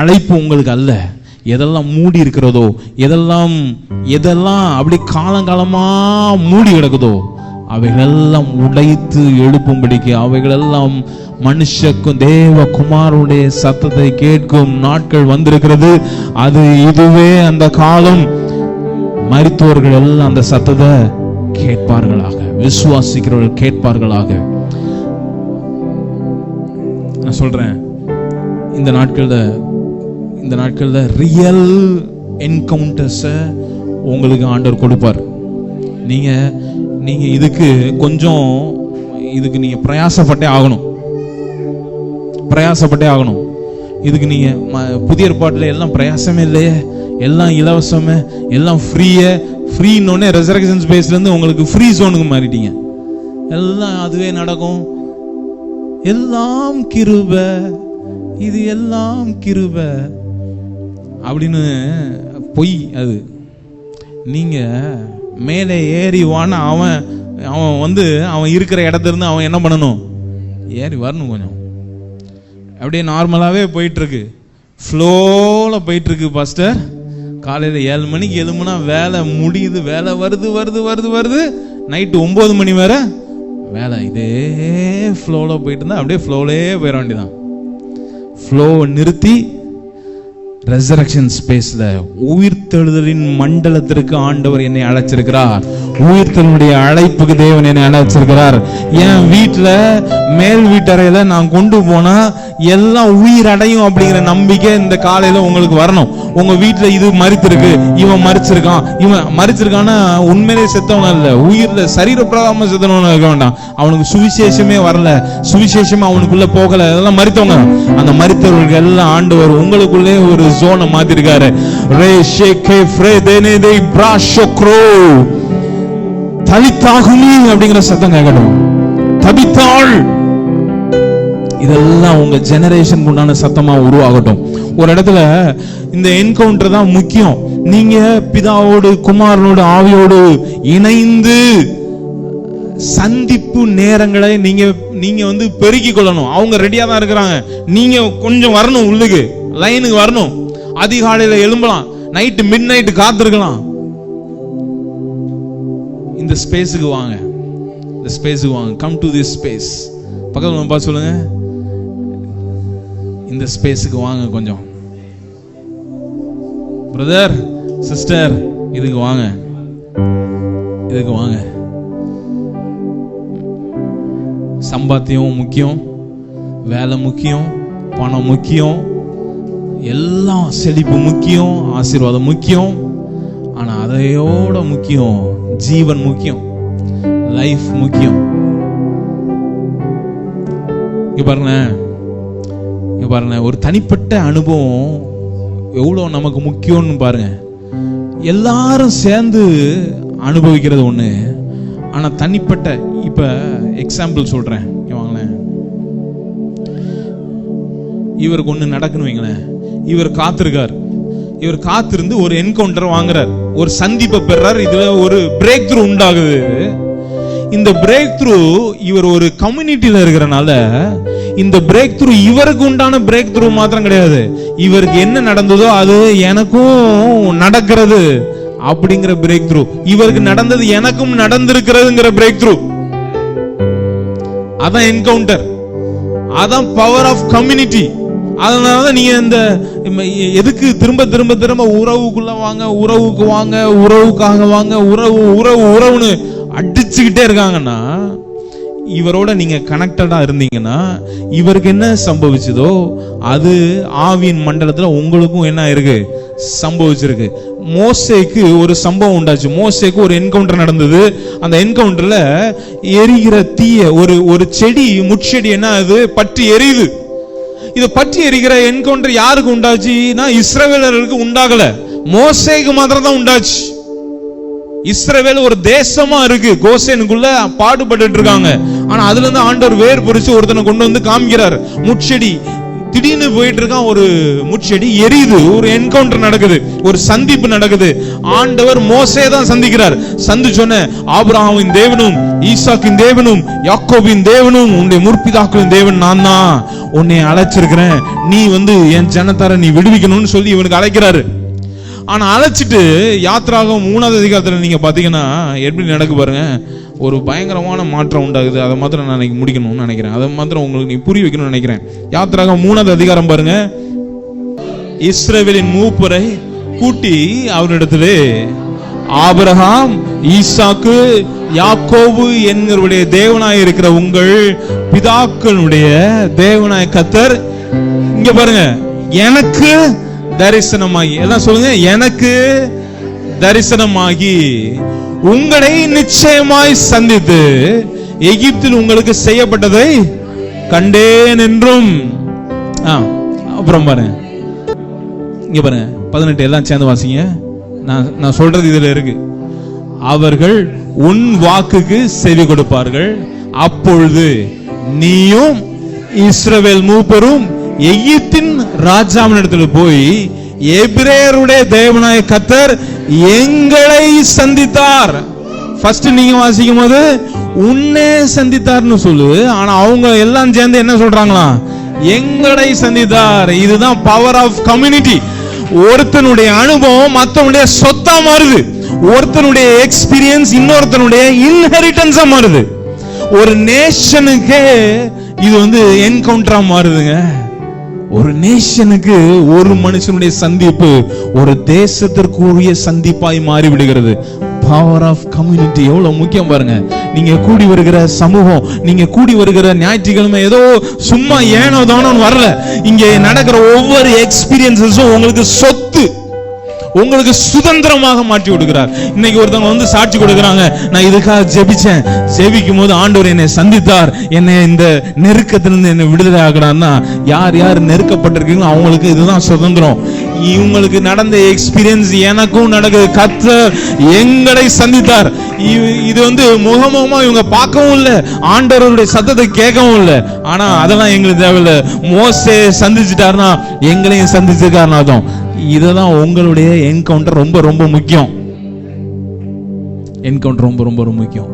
அழைப்பு உங்களுக்கு அல்ல. எதெல்லாம் மூடி இருக்கிறதோ, எதெல்லாம் அப்படி காலங்காலமா மூடி கிடக்குதோ அவைகளெல்லாம் உடைத்து எழுப்பும்படிக்கு, அவைகளெல்லாம் மனுஷக்கும் தேவ குமாரனுடைய சத்தத்தை கேட்கும் நாட்கள் வந்திருக்கிறது. அது இதுவே அந்த காலம். மரித்தோர்கள் எல்லாம் அந்த சத்தத்தை கேட்பார்களாக, விசுவாசிக்கிறவர்கள் கேட்பார்களாக. நான் சொல்றேன், இந்த நாட்கள்ல ரியல் என்கவுண்டர்ஸ உங்களுக்கு ஆண்டவர் கொடுப்பார். நீங்க இதுக்கு நீங்க பிரயாசப்பட்டே ஆகணும். இதுக்கு நீங்க புதிய ஏற்பாட்டுல எல்லாம் பிரயாசமே இல்லையே, எல்லாம் இலவசமே, எல்லாம் ஃப்ரீன்னு ரெசரக்ஷன் ஸ்பேஸ்ல இருந்து உங்களுக்கு ஃப்ரீ ஜோனுக்கு மாறிட்டீங்க. எல்லாம் அதுவே நடக்கும், எல்லாம் கிருபை, இது எல்லாம் கிருபை அப்படின்னு பொய். அது நீங்க மேலே ஏறி வான அவன் இருக்கிற இடத்துல இருந்து அவன் என்ன பண்ணணும், ஏறி வரணும். கொஞ்சம் அப்படியே நார்மலாவே போயிட்டு இருக்கு, ஃப்ளோல போயிட்டு இருக்கு. பாஸ்டர் காலையில 7 மணிக்கு எழும்புனா வேலை முடியுது, வேலை வருது, நைட்டு 9 மணி வரை வேலை. இதே ஃப்ளோல போயிட்டு இருந்தா அப்படியே ஃப்ளோலே போயிட வேண்டியதான். ஃப்ளோவை நிறுத்தி ரெசரக்ஷன் ஸ்பேஸ்ல உயிர்த்தெழுதலின் மண்டலத்திற்கு ஆண்டவர் என்னை அழைச்சிருக்கிறார். உயிர்த்தெழுடைய அழைப்புக்கு தேவன் என்னை அழைச்சிருக்கிறார். என் வீட்டுல மேல் வீட்டறையில நான் கொண்டு போனா எல்லாம் உயிர் அடையும் அப்படிங்கிற நம்பிக்கை இந்த காலையில உங்களுக்கு வரணும். உங்க வீட்டுல இது மரித்திருக்கு, இவன் மரிச்சிருக்கான்னா உண்மையிலே செத்தவன இல்ல, உயிர்ல சரீர பிரகாம செத்தவன இருக்க வேண்டாம். அவனுக்கு சுவிசேஷமே வரல, சுவிசேஷமே அவனுக்குள்ள போகல, அதெல்லாம் மரித்தவங்க. அந்த மரித்தவர்களுக்கு எல்லாம் ஆண்டவர் உங்களுக்குள்ளே ஒரு ஜோனை மாத்திருக்காரு. ரே ஷேகே ஃப்ரேதேனே தே பிராஷோக்ரோ தலித்தாகுனி அப்படிங்கிற சத்தம் கேட்கணும். தபித்தாள். இதெல்லாம் உங்க ஜெனரேஷன் உண்டான சத்தமா உருவாகட்டும். ஒரு இடத்துல இந்த என்கவுண்டர் தான் முக்கியம். நீங்க பிதாவோடு குமாரனோடு ஆவியோடு இணைந்து சந்திப்பு நேரங்களை நீங்க வந்து பெருக்கிக் கொள்ளணும். அவங்க ரெடியா தான் இருக்கிறாங்க. நீங்க கொஞ்சம் வரணும், உள்ளுக்கு லைனுக்கு வரணும். அதிகாலையில எழும்பலாம், நைட்டு மிட் நைட்டு காத்திருக்கலாம். இந்த ஸ்பேஸுக்கு வாங்க, இந்த ஸ்பேஸுக்கு வாங்க. Come to this space. பக்கத்துல பார்த்து சொல்லுங்க, இந்த ஸ்பேஸுக்கு வாங்க. கொஞ்சம் பிரதர் சிஸ்டர் இதுக்கு வாங்க, இதுக்கு வாங்க. சம்பாத்தியம் முக்கியம், வேலை முக்கியம், பணம் முக்கியம், எல்லாம் செழிப்பு முக்கியம், ஆசீர்வாதம் முக்கியம். ஆனா அதையோட முக்கியம் ஜீவன் முக்கியம், லைஃப் முக்கியம். இங்க பாருங்க, ஒரு தனிப்பட்ட அனுபவம் எவ்வளவு நமக்கு முக்கியம்னு பாருங்க. எல்லாரும் சேர்ந்து அனுபவிக்கிறது ஒண்ணு, ஆனா தனிப்பட்ட, இப்ப எக்ஸாம்பிள் சொல்றேன். இவருக்கு ஒண்ணு நடக்கணும் வைங்களேன். இவர் காத்திருக்கார், இவர் காத்திருந்து ஒரு என்கவுண்டர் வாங்குறார், ஒரு சந்திப்பை பெறார். இதுல ஒரு பிரேக் த்ரூ உண்டாகுது. இந்த பிரேக் த்ரூ இவர் ஒரு கம்யூனிட்டியில இருக்கிறனால இந்த பிரேக் த்ரூ இவருக்கு உண்டான பிரேக் த்ரூ மாத்திரம் கிடையாது, இவருக்கு என்ன நடந்ததோ அது எனக்கும் நடக்கிறது அப்படிங்கிற பிரேக் த்ரூ. இவருக்கு நடந்தது எனக்கும் நடந்திருக்கிறதுங்கிற பிரேக் த்ரூ. அதான் என்கவுண்டர், அதான் பவர் ஆஃப் கம்யூனிட்டி. அதனாலதான் நீங்க இந்த எதுக்கு திரும்ப திரும்ப திரும்ப உறவுக்குள்ள வாங்க, உறவுக்கு வாங்க, உறவுக்காக வாங்க, உறவுன்னு அடிச்சுக்கிட்டே இருக்காங்கன்னா, இவரோட நீங்க கனெக்டடா இருந்தீங்கன்னா இவருக்கு என்ன சம்பவிச்சதோ அது ஆவியின் மண்டலத்துல உங்களுக்கும் என்ன இருக்கு சம்பவிச்சிருக்கு. மோசேக்கு ஒரு சம்பவம் உண்டாச்சு. மோசேக்கு ஒரு என்கவுண்டர் நடந்தது. அந்த என்கவுண்டர்ல எரிகிற தீய ஒரு செடி, முட்செடி என்ன அது பற்றி எரியுது. இது பற்றி எரிகிற என்கவுண்டர் யாருக்கு உண்டாச்சுன்னா இஸ்ரவேலருக்கு உண்டாகல, மோசேக்கு மாத்திரம் தான் உண்டாச்சு. இஸ்ரவேல் ஒரு தேசமா இருக்கு, கோசேனுக்குள்ள பாடுபட்டு இருக்காங்க. ஆனா அதுல இருந்து ஆண்டவர் வேர் பொறிச்சு ஒருத்தனை கொண்டு வந்து காமிக்கிறார். முட்செடி திடீர்னு போயிட்டு இருக்கான், ஒரு முட்செடி எரியுது. ஒரு என்கவுண்டர் நடக்குது, ஒரு சந்திப்பு நடக்குது. ஆண்டவர் மோசே தான் சந்திக்கிறார். சந்திச்சோன்ன, ஆபிரகாமின் தேவனும் ஈசாக்கின் தேவனும் யாக்கோபின் தேவனும் உன்னுடைய முற்பிதாக்களின் தேவன் நான் தான், உன்னை அழைச்சிருக்கிறேன், நீ வந்து என் ஜனத்தாரை நீ விடுவிக்கணும்னு சொல்லி இவனுக்கு அழைக்கிறாரு. ஆனா அழைச்சிட்டு யாத்ராகம் 3வது அதிகாரத்துல நீங்க பாத்தீங்கன்னா எப்படி நடக்கு பாருங்க. ஒரு பயங்கரமான மாற்றம் உண்டாகுது. அதை மாத்திரம் நான் முடிக்கணும்னு நினைக்கிறேன், அதை மாத்திரம் உங்களுக்கு நீ புரிய வைக்கணும்னு நினைக்கிறேன். யாத்ராகம் 3வது அதிகாரம் பாருங்க. இஸ்ரவேலின் மூப்பரை கூட்டி அவரிடத்திலே, ஆபிரகாம் ஈசாக்கு யாக்கோபு என்கிறவருடைய தேவனாய் இருக்கிற உங்கள் பிதாக்களுடைய தேவனாய் கர்த்தர் இங்க பாருங்க எனக்கு தரிசனமாகி, எல்லாம் சொல்லுங்க, எனக்கு தரிசனமாகி உங்களை நிச்சயமாய் சந்தித்து எகிப்தில் உங்களுக்கு செய்யப்பட்டதை கண்டேன் என்றும். அப்புறம் பாருங்க, இங்க பாருங்க 18 எல்லாம் சேர்ந்து வாசிங்க. நான் சொல்றது இதுல இருக்கு. அவர்கள் உன் வாக்குக்கு செவி கொடுப்பார்கள், அப்பொழுது நீயும் இஸ்ரவேல் மூப்பரும் எகிப்தின் ராஜாவினிடத்தில் போய் எபிரேயருடைய தேவனாய கர்த்தர் எங்களை சந்தித்தார். ஃபர்ஸ்ட் நீங்க வாசிக்கும் போது உன்னை சந்தித்தார்னு சொல்லு, ஆனா அவங்க எல்லாம் சேர்ந்து என்ன சொல்றாங்களா, எங்களை சந்தித்தார். இதுதான் பவர் ஆஃப் கம்யூனிட்டி. ஒருத்தனுடைய அனுபவம் மற்றவனுடைய சொத்தா மாறுது, ஒருத்தனுடைய எக்ஸ்பீரியன்ஸ் இன்னொருத்தனுடைய இன்ஹெரிட்டன்ஸா மாறுது. ஒரு நேஷனுக்கு இது வந்து என்கவுண்டரா மாறுதுங்க. ஒரு நேஷனுக்கு ஒரு மனுஷனுடைய சந்திப்பு ஒரு தேசத்திற்குரிய சந்திப்பாய் மாறி விடுகிறது. பவர் ஆஃப் கம்யூனிட்டி எவ்வளவு முக்கியம் பாருங்க. நீங்க கூடி வருகிற சமூகம், நீங்க கூடி வருகிற ஞாயிற்றுக்கிழமை ஏதோ சும்மா ஏனோ தானோன்னு வரல. இங்க நடக்கிற ஒவ்வொரு எக்ஸ்பீரியன்ஸஸும் உங்களுக்கு சொத்து. உங்களுக்கு சுதந்திரமாக மாற்றி கொடுக்கிறார். இன்னைக்கு ஒருத்தவங்க வந்து சாட்சி கொடுக்குறாங்க, நான் இதுக்காக ஜெபிச்சேன், ஜெபிக்கும் போது ஆண்டவர் என்னை சந்தித்தார், என்னை இந்த நெருக்கத்திலிருந்து என்னை விடுதலை ஆகிறார்னா, யார் யார் நெருக்கப்பட்டிருக்கீங்களோ அவங்களுக்கு இதுதான் சுதந்திரம். இவங்களுக்கு நடந்த எக்ஸ்பீரியன்ஸ் எனக்கும் நடக்குது. கர்த்தர் எங்களை சந்தித்தார். இது வந்து முகமுகமா இவங்க பார்க்கவும் இல்லை, ஆண்டவருடைய சத்தத்தை கேட்கவும் இல்லை. ஆனா அதெல்லாம் எங்களுக்கு தேவையில்லை. மோசே சந்திச்சுட்டாருன்னா எங்களையும் சந்திச்சிருக்காருன்னு அர்த்தம். இதுதான் உங்களுடைய என்கவுண்டர் ரொம்ப ரொம்ப முக்கியம். என்கவுண்டர் ரொம்ப ரொம்ப ரொம்ப முக்கியம்.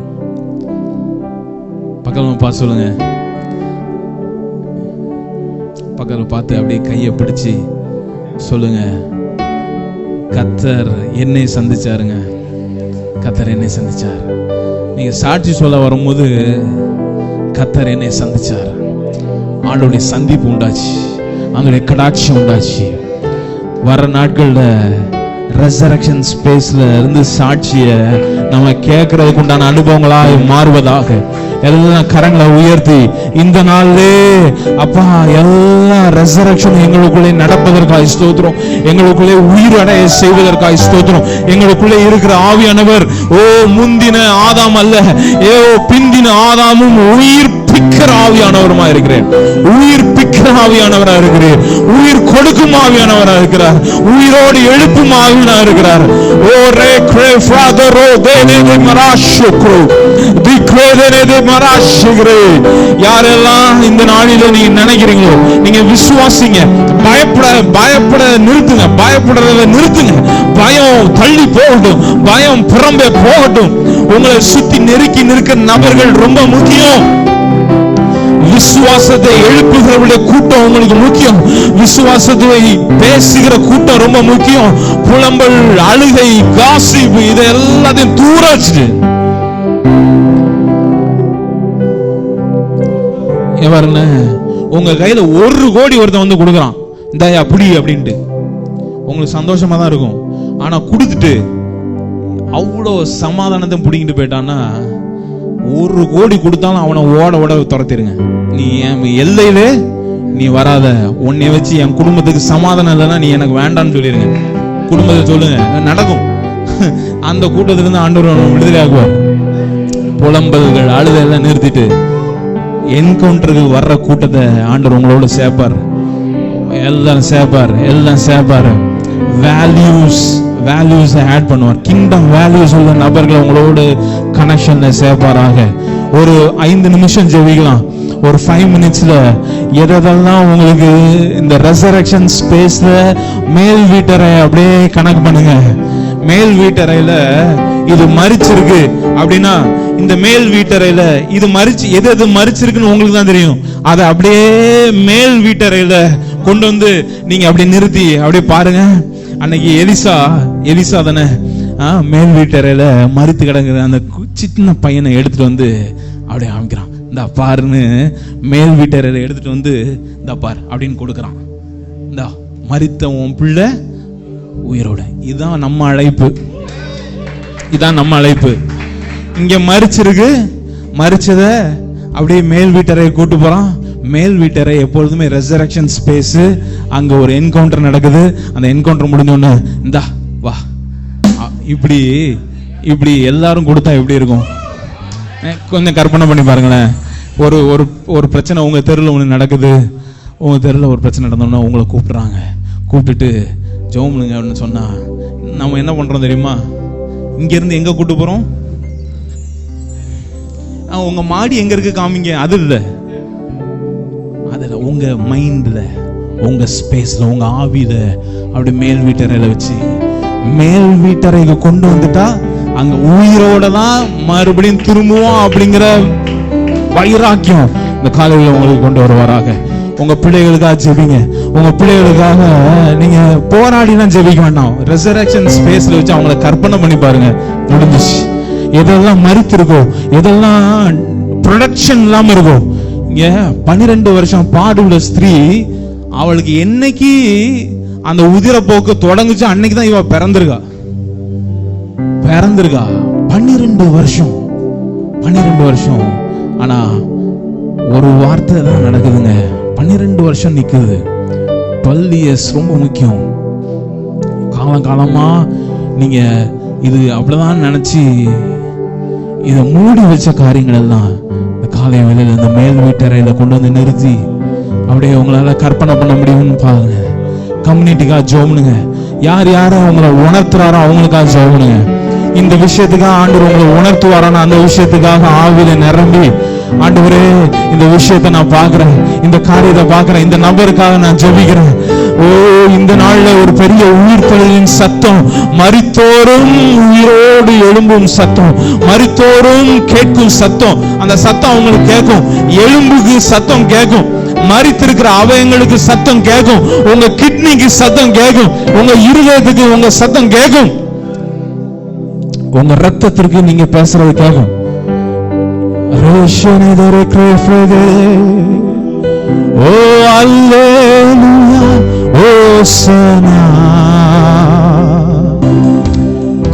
பக்கத்துல பார்த்து சொல்லுங்க, பக்கத்துல பார்த்து அப்படியே கையை பிடிச்சு சொல்லுங்க, கர்த்தர் என்னை சந்திச்சாருங்க, கர்த்தர் என்னை சந்திச்சார். நீங்க சாட்சி சொல்ல வரும்போது கர்த்தர் என்னை சந்திச்சார், ஆண்டோடைய சந்திப்பு உண்டாச்சு, அவங்களுடைய கடாட்சியம் உண்டாச்சு. வர நாட்கள்ல ரெசரக்ஷன் ஸ்பேஸ்ல இருந்து சாட்சிய நம்ம கேட்கறதுக்கு உண்டான அனுபவங்களாய் மாறுவதாக. எல்லாம் கரங்களை உயர்த்தி இந்த நாள்லே அப்பா எல்லா ரெசரக்ஷன் எங்களுக்குள்ளே நடப்பதற்காக ஸ்தோத்திரம், எங்களுக்குள்ளே உயிர் அடைய செய்வதற்காக ஸ்தோத்திரம். எங்களுக்குள்ளே இருக்கிற ஆவியானவர் ஓ முந்தின ஆதாம் அல்ல, ஏ பிந்தின ஆதாமும் உயிர் பிக்கிற ஆவியானவருமா இருக்கிறேன், உயிர் பிக்கிற ஆவியானவரா இருக்கிறேன், உயிர் கொடுக்கும் ஆவியானவரா இருக்கிறார், உயிரோடு எழுப்பும் ஆவியானவரா இருக்கிறார். ஓ ரே கிரே ஃபாதர் ஓ தேனே மராஷுக்ரு தி கிரேதனே தி மராஷிக்ரே. யாரெல்லாம் இந்த நாளில நீங்க நினைக்கிறீங்களோ, நீங்க விசுவாசிங்க, பயப்பட நிறுத்துங்க, பயப்படுறத நிறுத்துங்க. பயம் தள்ளி போகட்டும், பயம் புறம்பே போகட்டும். உங்களை சுத்தி நெருக்கி நிற்கிற நபர்கள் ரொம்ப முக்கியம். விசுவாசத்தை எழுப்புகிறவருடைய கூட்டம் உங்களுக்கு முக்கியம். விசுவாசத்தை பேசுகிற கூட்டம் ரொம்ப முக்கியம். புலம்பல், அழுகை, காசிப் இதை எல்லாத்தையும் தூர வச்சுட்டு எவருன்னு உங்க கையில 1 கோடி ஒருத்தன் வந்து கொடுக்குறான், இந்த அப்படி அப்படின்ட்டு உங்களுக்கு சந்தோஷமா தான் இருக்கும். ஆனா கொடுத்துட்டு அவ்வளோ சமாதானத்தை பிடிங்கிட்டு போயிட்டான்னா 1 கோடி கொடுத்தாலும் அவனை ஓட துரத்திருங்க. நீ என் எல்லையிலே நீ வராத, உன்னை வச்சு என் குடும்பத்துக்கு சமாதானம் இல்லைன்னா நீ எனக்கு வேண்டான்னு சொல்லிருங்க. குடும்பத்தை சொல்லுங்க, நடக்கும். அந்த கூட்டத்திலிருந்து ஆண்டவர் விடுதலை ஆகுவார். புலம்பல்கள், அழுதெல்லாம் நிறுத்திட்டு என்கவுண்டருக்கு வர்ற கூட்டத்தை ஆண்டவர் உங்களோட சேர்ப்பார். எல்லாம் சேர்ப்பார். வேல்யூஸ் ஆட் பண்ணுவார். கிங்டம் வேல்யூஸ் உள்ள நபர்களை உங்களோட கனெக்ஷன்ல சேர்ப்பாராக. ஒரு 5 நிமிஷம் ஜெபிக்கலாம். ஒரு 5 மினிட்ஸ்ல எதெல்லாம் உங்களுக்கு இந்த ரெசரக்ஷன் ஸ்பேஸ்ல மேல் வீட்டறை அப்படியே கனெக்ட் பண்ணுங்க. மேல் வீட்டறையில இது மரிச்சிருக்கு அப்படின்னா இந்த மேல் வீட்டறையில இது எது மரிச்சிருக்குன்னு உங்களுக்கு தான் தெரியும். அதை அப்படியே மேல் வீட்டறையில கொண்டு வந்து நீங்க அப்படியே நிறுத்தி அப்படியே பாருங்க. அன்னைக்கு எலிசா தானே மேல் வீட்டறையில மரித்து கிடங்குற அந்த சின்ன பையனை எடுத்துட்டு வந்து அப்படியே அமைக்கிறான். இந்த பாருன்னு மேல் வீட்டறையில எடுத்துட்டு வந்து இந்த பார் அப்படின்னு கொடுக்கறான். இந்த மரித்த உன் பிள்ளை உயிரோட. இதுதான் நம்ம அழைப்பு. இங்க மரிச்சத அப்படியே மேல் வீட்டறையை கூட்டு போறான். மேல் வீட்டறை எப்பொழுதுமே ரெசரக்ஷன் ஸ்பேஸ். அங்க ஒரு என்கவுண்டர் நடக்குது. அந்த என்கவுண்டர் முடிஞ்சோன்னு இந்தா வா இப்படி எல்லாரும் கொடுத்தா எப்படி இருக்கும்? கொஞ்சம் கற்பனை பண்ணி பாருங்களேன். ஒரு பிரச்சனை உங்க தெருவில் ஒன்று நடக்குது. உங்க தெருவில் ஒரு பிரச்சனை நடந்தோம்னா உங்களை கூப்பிட்டுட்டு ஜெபம் பண்ணுங்க அப்படின்னு சொன்னா நம்ம என்ன பண்றோம் தெரியுமா? இங்க இருந்து எங்க கூட்டு போறோம்? உங்க மாடி எங்க இருக்கு காமிங்க. அது இல்லை, உங்க மைண்ட்ல, உங்க ஸ்பேஸ்ல, உங்க ஆவியில அப்படி மேல் வீட்டறையில வச்சு மேல் வீட்டறைக்கு கொண்டு வந்துட்டா அங்க உயிரோட தான் மறுபடியும் திரும்புவோம் அப்படிங்கிற வைராக்கியம் இந்த காலையில உங்களுக்கு கொண்டு வருவாராக. உங்க பிள்ளைகளுக்காக ஜெபிங்க. உங்க பிள்ளைகளுக்காக நீங்க போராடிலாம் ஜெபிக்க வேண்டாம். ரெசரக்ஷன் ஸ்பேஸ்ல வச்சு அவங்கள கற்பனை பண்ணி பாருங்க. முடிஞ்சிச்சு. எதெல்லாம் மரித்து இருக்கோ, எதெல்லாம் ப்ரொடக்ஷன் இல்லாம இருக்கோ. இங்க 12 வருஷம் பாடுள்ள ஸ்திரீ, அவளுக்கு என்னைக்கு அந்த உதிர போக்கு தொடங்குச்சு அன்னைக்குதான் இவ பிறந்திருக்கா. 12 வருஷம். ஆனா ஒரு வார்த்தை தான் நடக்குதுங்க. 12 வருஷம் நிக்குது. 12 years ரொம்ப முக்கியம். காலமா நீங்க இது அப்படிதான் நினைச்சு இதை மூடி வச்ச காரியங்கள் எல்லாம் இந்த காலை வேளையில இந்த மேல் வீட்டறையில கொண்டு வந்து நிறுத்தி அப்படியே உங்களால கற்பனை பண்ண முடியும்னு பாருங்க. கம்யூனிட்டிக்காக ஜெபம்னுங்க. யார் யாரும் அவங்களை உணர்த்துறாரோ அவங்களுக்காக ஜெபம்னுங்க. இந்த விஷயத்துக்காக ஆண்டவர் உங்களை உணர்த்துவாரான அந்த விஷயத்துக்காக ஆவியில நிரம்பி, ஆண்டவரே இந்த விஷயத்தை நான் பார்க்கிறேன், இந்த காரியத்தை பார்க்கிறேன், இந்த நபருக்காக நான் ஜெபிக்கிறேன். ஓ, இந்த நாள்ல ஒரு பெரிய உயிர்த்தெழுதலின் சத்தம், மரித்தோரும் உயிரோடு எழும்பும் சத்தம், மரித்தோரும் கேட்கும் சத்தம். அந்த சத்தம் அவங்களுக்கு கேட்கும். எலும்புக்கு சத்தம் கேட்கும், மரித்திருக்கிற அவயங்களுக்கு சத்தம் கேட்கும், உங்க கிட்னிக்கு சத்தம் கேட்கும், உங்க இருதயத்துக்கு உங்க சத்தம் கேட்கும், உங்க ரத்தத்திற்கு நீங்க பேசுறது கேட்கும். ஓ அல்லேலூயா ஓசனா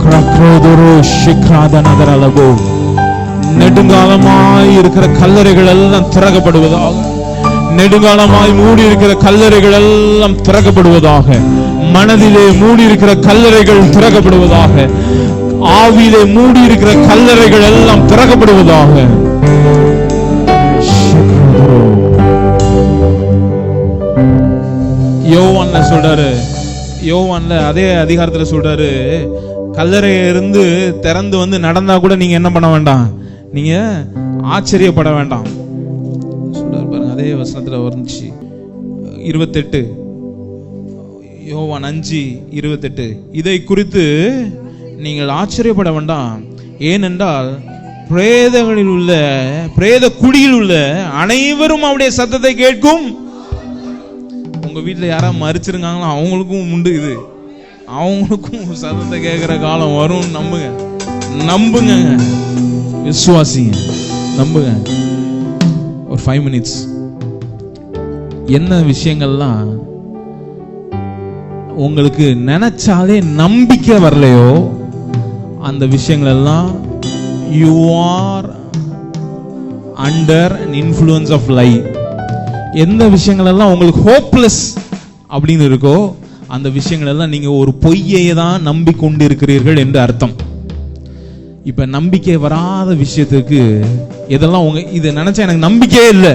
கிரக்ரோதுரு ஷிக்ராதனதரலபோ. நெடுங்காலமாய் இருக்கிற கல்லறைகள் எல்லாம் திறக்கப்படுவதாக, நெடுங்காலமாய் மூடி இருக்கிற கல்லறைகள் எல்லாம் திறக்கப்படுவதாக, மனதிலே மூடி இருக்கிற கல்லறைகள் திறக்கப்படுவதாக, ஆவியிலே மூடி இருக்கிற கல்லறைகள் எல்லாம் திறக்கப்படுவதாக. யோவான்ல சொல்றாரு, யோவான்ல அதே அதிகாரத்துல சொல்றாரு, கல்லறையில இருந்து திறந்து வந்து நடந்தா கூட நீங்க என்ன பண்ண வேண்டாம், நீங்க ஆச்சரியப்பட வேண்டாம் சொல்றாரு பாருங்க. அதே வசனத்துல வந்துச்சு 28, யோவான் 5:28. இதை குறித்து நீங்கள் ஆச்சரியப்பட வேண்டாம், ஏனென்றால் பிரேதங்களில் உள்ள பிரேத குடியில் உள்ள அனைவரும் அவருடைய சத்தத்தை கேட்கும். உங்க வீட்டுல யாராவது மறிச்சிருக்காங்களோ அவங்களுக்கும் உண்டு இது, அவங்களுக்கும் சத்தத்தை கேட்கிற காலம் வரும். நம்புங்க, நம்புங்க, விசுவாசிங்க, நம்புங்க. ஒரு 5 minutes என்ன விஷயங்கள்லாம் உங்களுக்கு நினைச்சாலே நம்பிக்கை வரலையோ அந்த விஷயங்கள் எல்லாம் you are under an influence of lie. எந்த விஷயங்கள் எல்லாம் உங்களுக்கு ஹோப்லெஸ் அப்படின்னு இருக்கோ அந்த விஷயங்கள் எல்லாம் நீங்க ஒரு பொய்யை தான் நம்பிக்கொண்டு இருக்கிறீர்கள் என்று அர்த்தம். இப்ப நம்பிக்கை வராத விஷயத்துக்கு இதெல்லாம் உங்க இதை நினைச்சா எனக்கு நம்பிக்கையே இல்லை,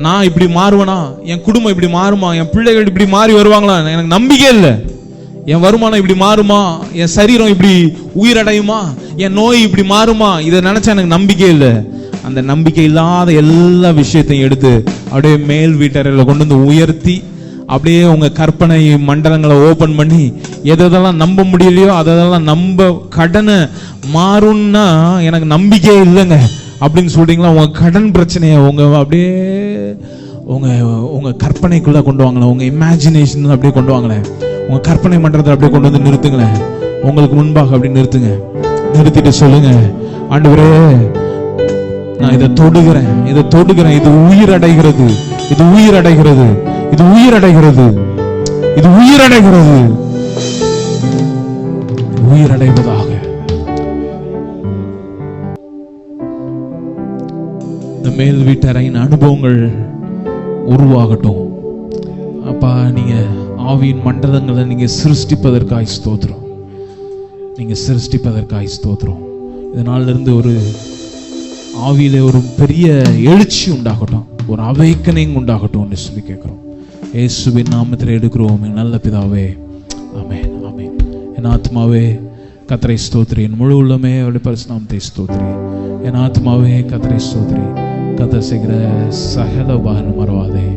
நான் இப்படி மாறுவேனா, என் குடும்பம் இப்படி மாறுமா, என் பிள்ளைகள் இப்படி மாறி வருவாங்களா, எனக்கு நம்பிக்கை இல்லை, என் வருமானம் இப்படி மாறுமா, என் சரீரம் இப்படி உயிரடையுமா, என் நோய் இப்படி மாறுமா, இதை நினைச்சா எனக்கு நம்பிக்கை இல்லை. அந்த நம்பிக்கை இல்லாத எல்லா விஷயத்தையும் எடுத்து அப்படியே மேல் வீட்டறையில கொண்டு வந்து உயர்த்தி அப்படியே உங்க கற்பனை மண்டலங்களை ஓபன் பண்ணி எதெல்லாம் நம்ப முடியலையோ அதெல்லாம் நம்ப, கடனை மாறும்னா எனக்கு நம்பிக்கை இல்லைங்க அப்படின்னு சொல்றீங்களா, உங்க கடன் பிரச்சனையை உங்க அப்படியே உங்க உங்க கற்பனைக்குள்ள கொண்டு வாங்களேன், உங்க இமேஜினேஷன் அப்படியே கொண்டு வாங்களேன், உங்க கற்பனை மன்றத்தை அப்படியே கொண்டு வந்து நிறுத்துங்களேன், உங்களுக்கு முன்பாக அப்படி நிறுத்துங்க. நிறுத்திட்டு சொல்லுங்க, ஆண்டவரே நான் இதை தொடுகிறேன், இதை தொடுகிறேன், இது உயிரடைகிறது, இது உயிரடைகிறது, இது உயிரடைகிறது, இது உயிரடைகிறது, உயிரடைவதாக. இந்த மேல் வீட்டறையின் அனுபவங்கள் உருவாகட்டும். அப்பா, நீங்க ஆவியின் மண்டலங்களை நீங்க சிருஷ்டிப்பதற்காய் ஸ்தோத்திரம், நீங்க சிருஷ்டிப்பதற்காய் ஸ்தோத்திரம். இதனால இருந்து ஒரு ஆவியில ஒரு பெரிய எழுச்சி உண்டாகட்டும், ஒரு அவேக்கனிங் உண்டாகட்டும் சொல்லி கேட்கிறோம். இயேசுவின் நாமத்தில் எடுக்கிறோம் நல்ல பிதாவே, ஆமென், ஆமென். என் ஆத்மாவே கர்த்தரை ஸ்தோத்திரி, என் முழு உள்ளமே அவருடைய பரிசுத்த நாமத்தை ஸ்தோத்திரி. என் ஆத்மாவே கர்த்தரை ஸ்தோத்திரி, கர்த்தர் செய்கிற சகல உபகாரம் மறவாதே.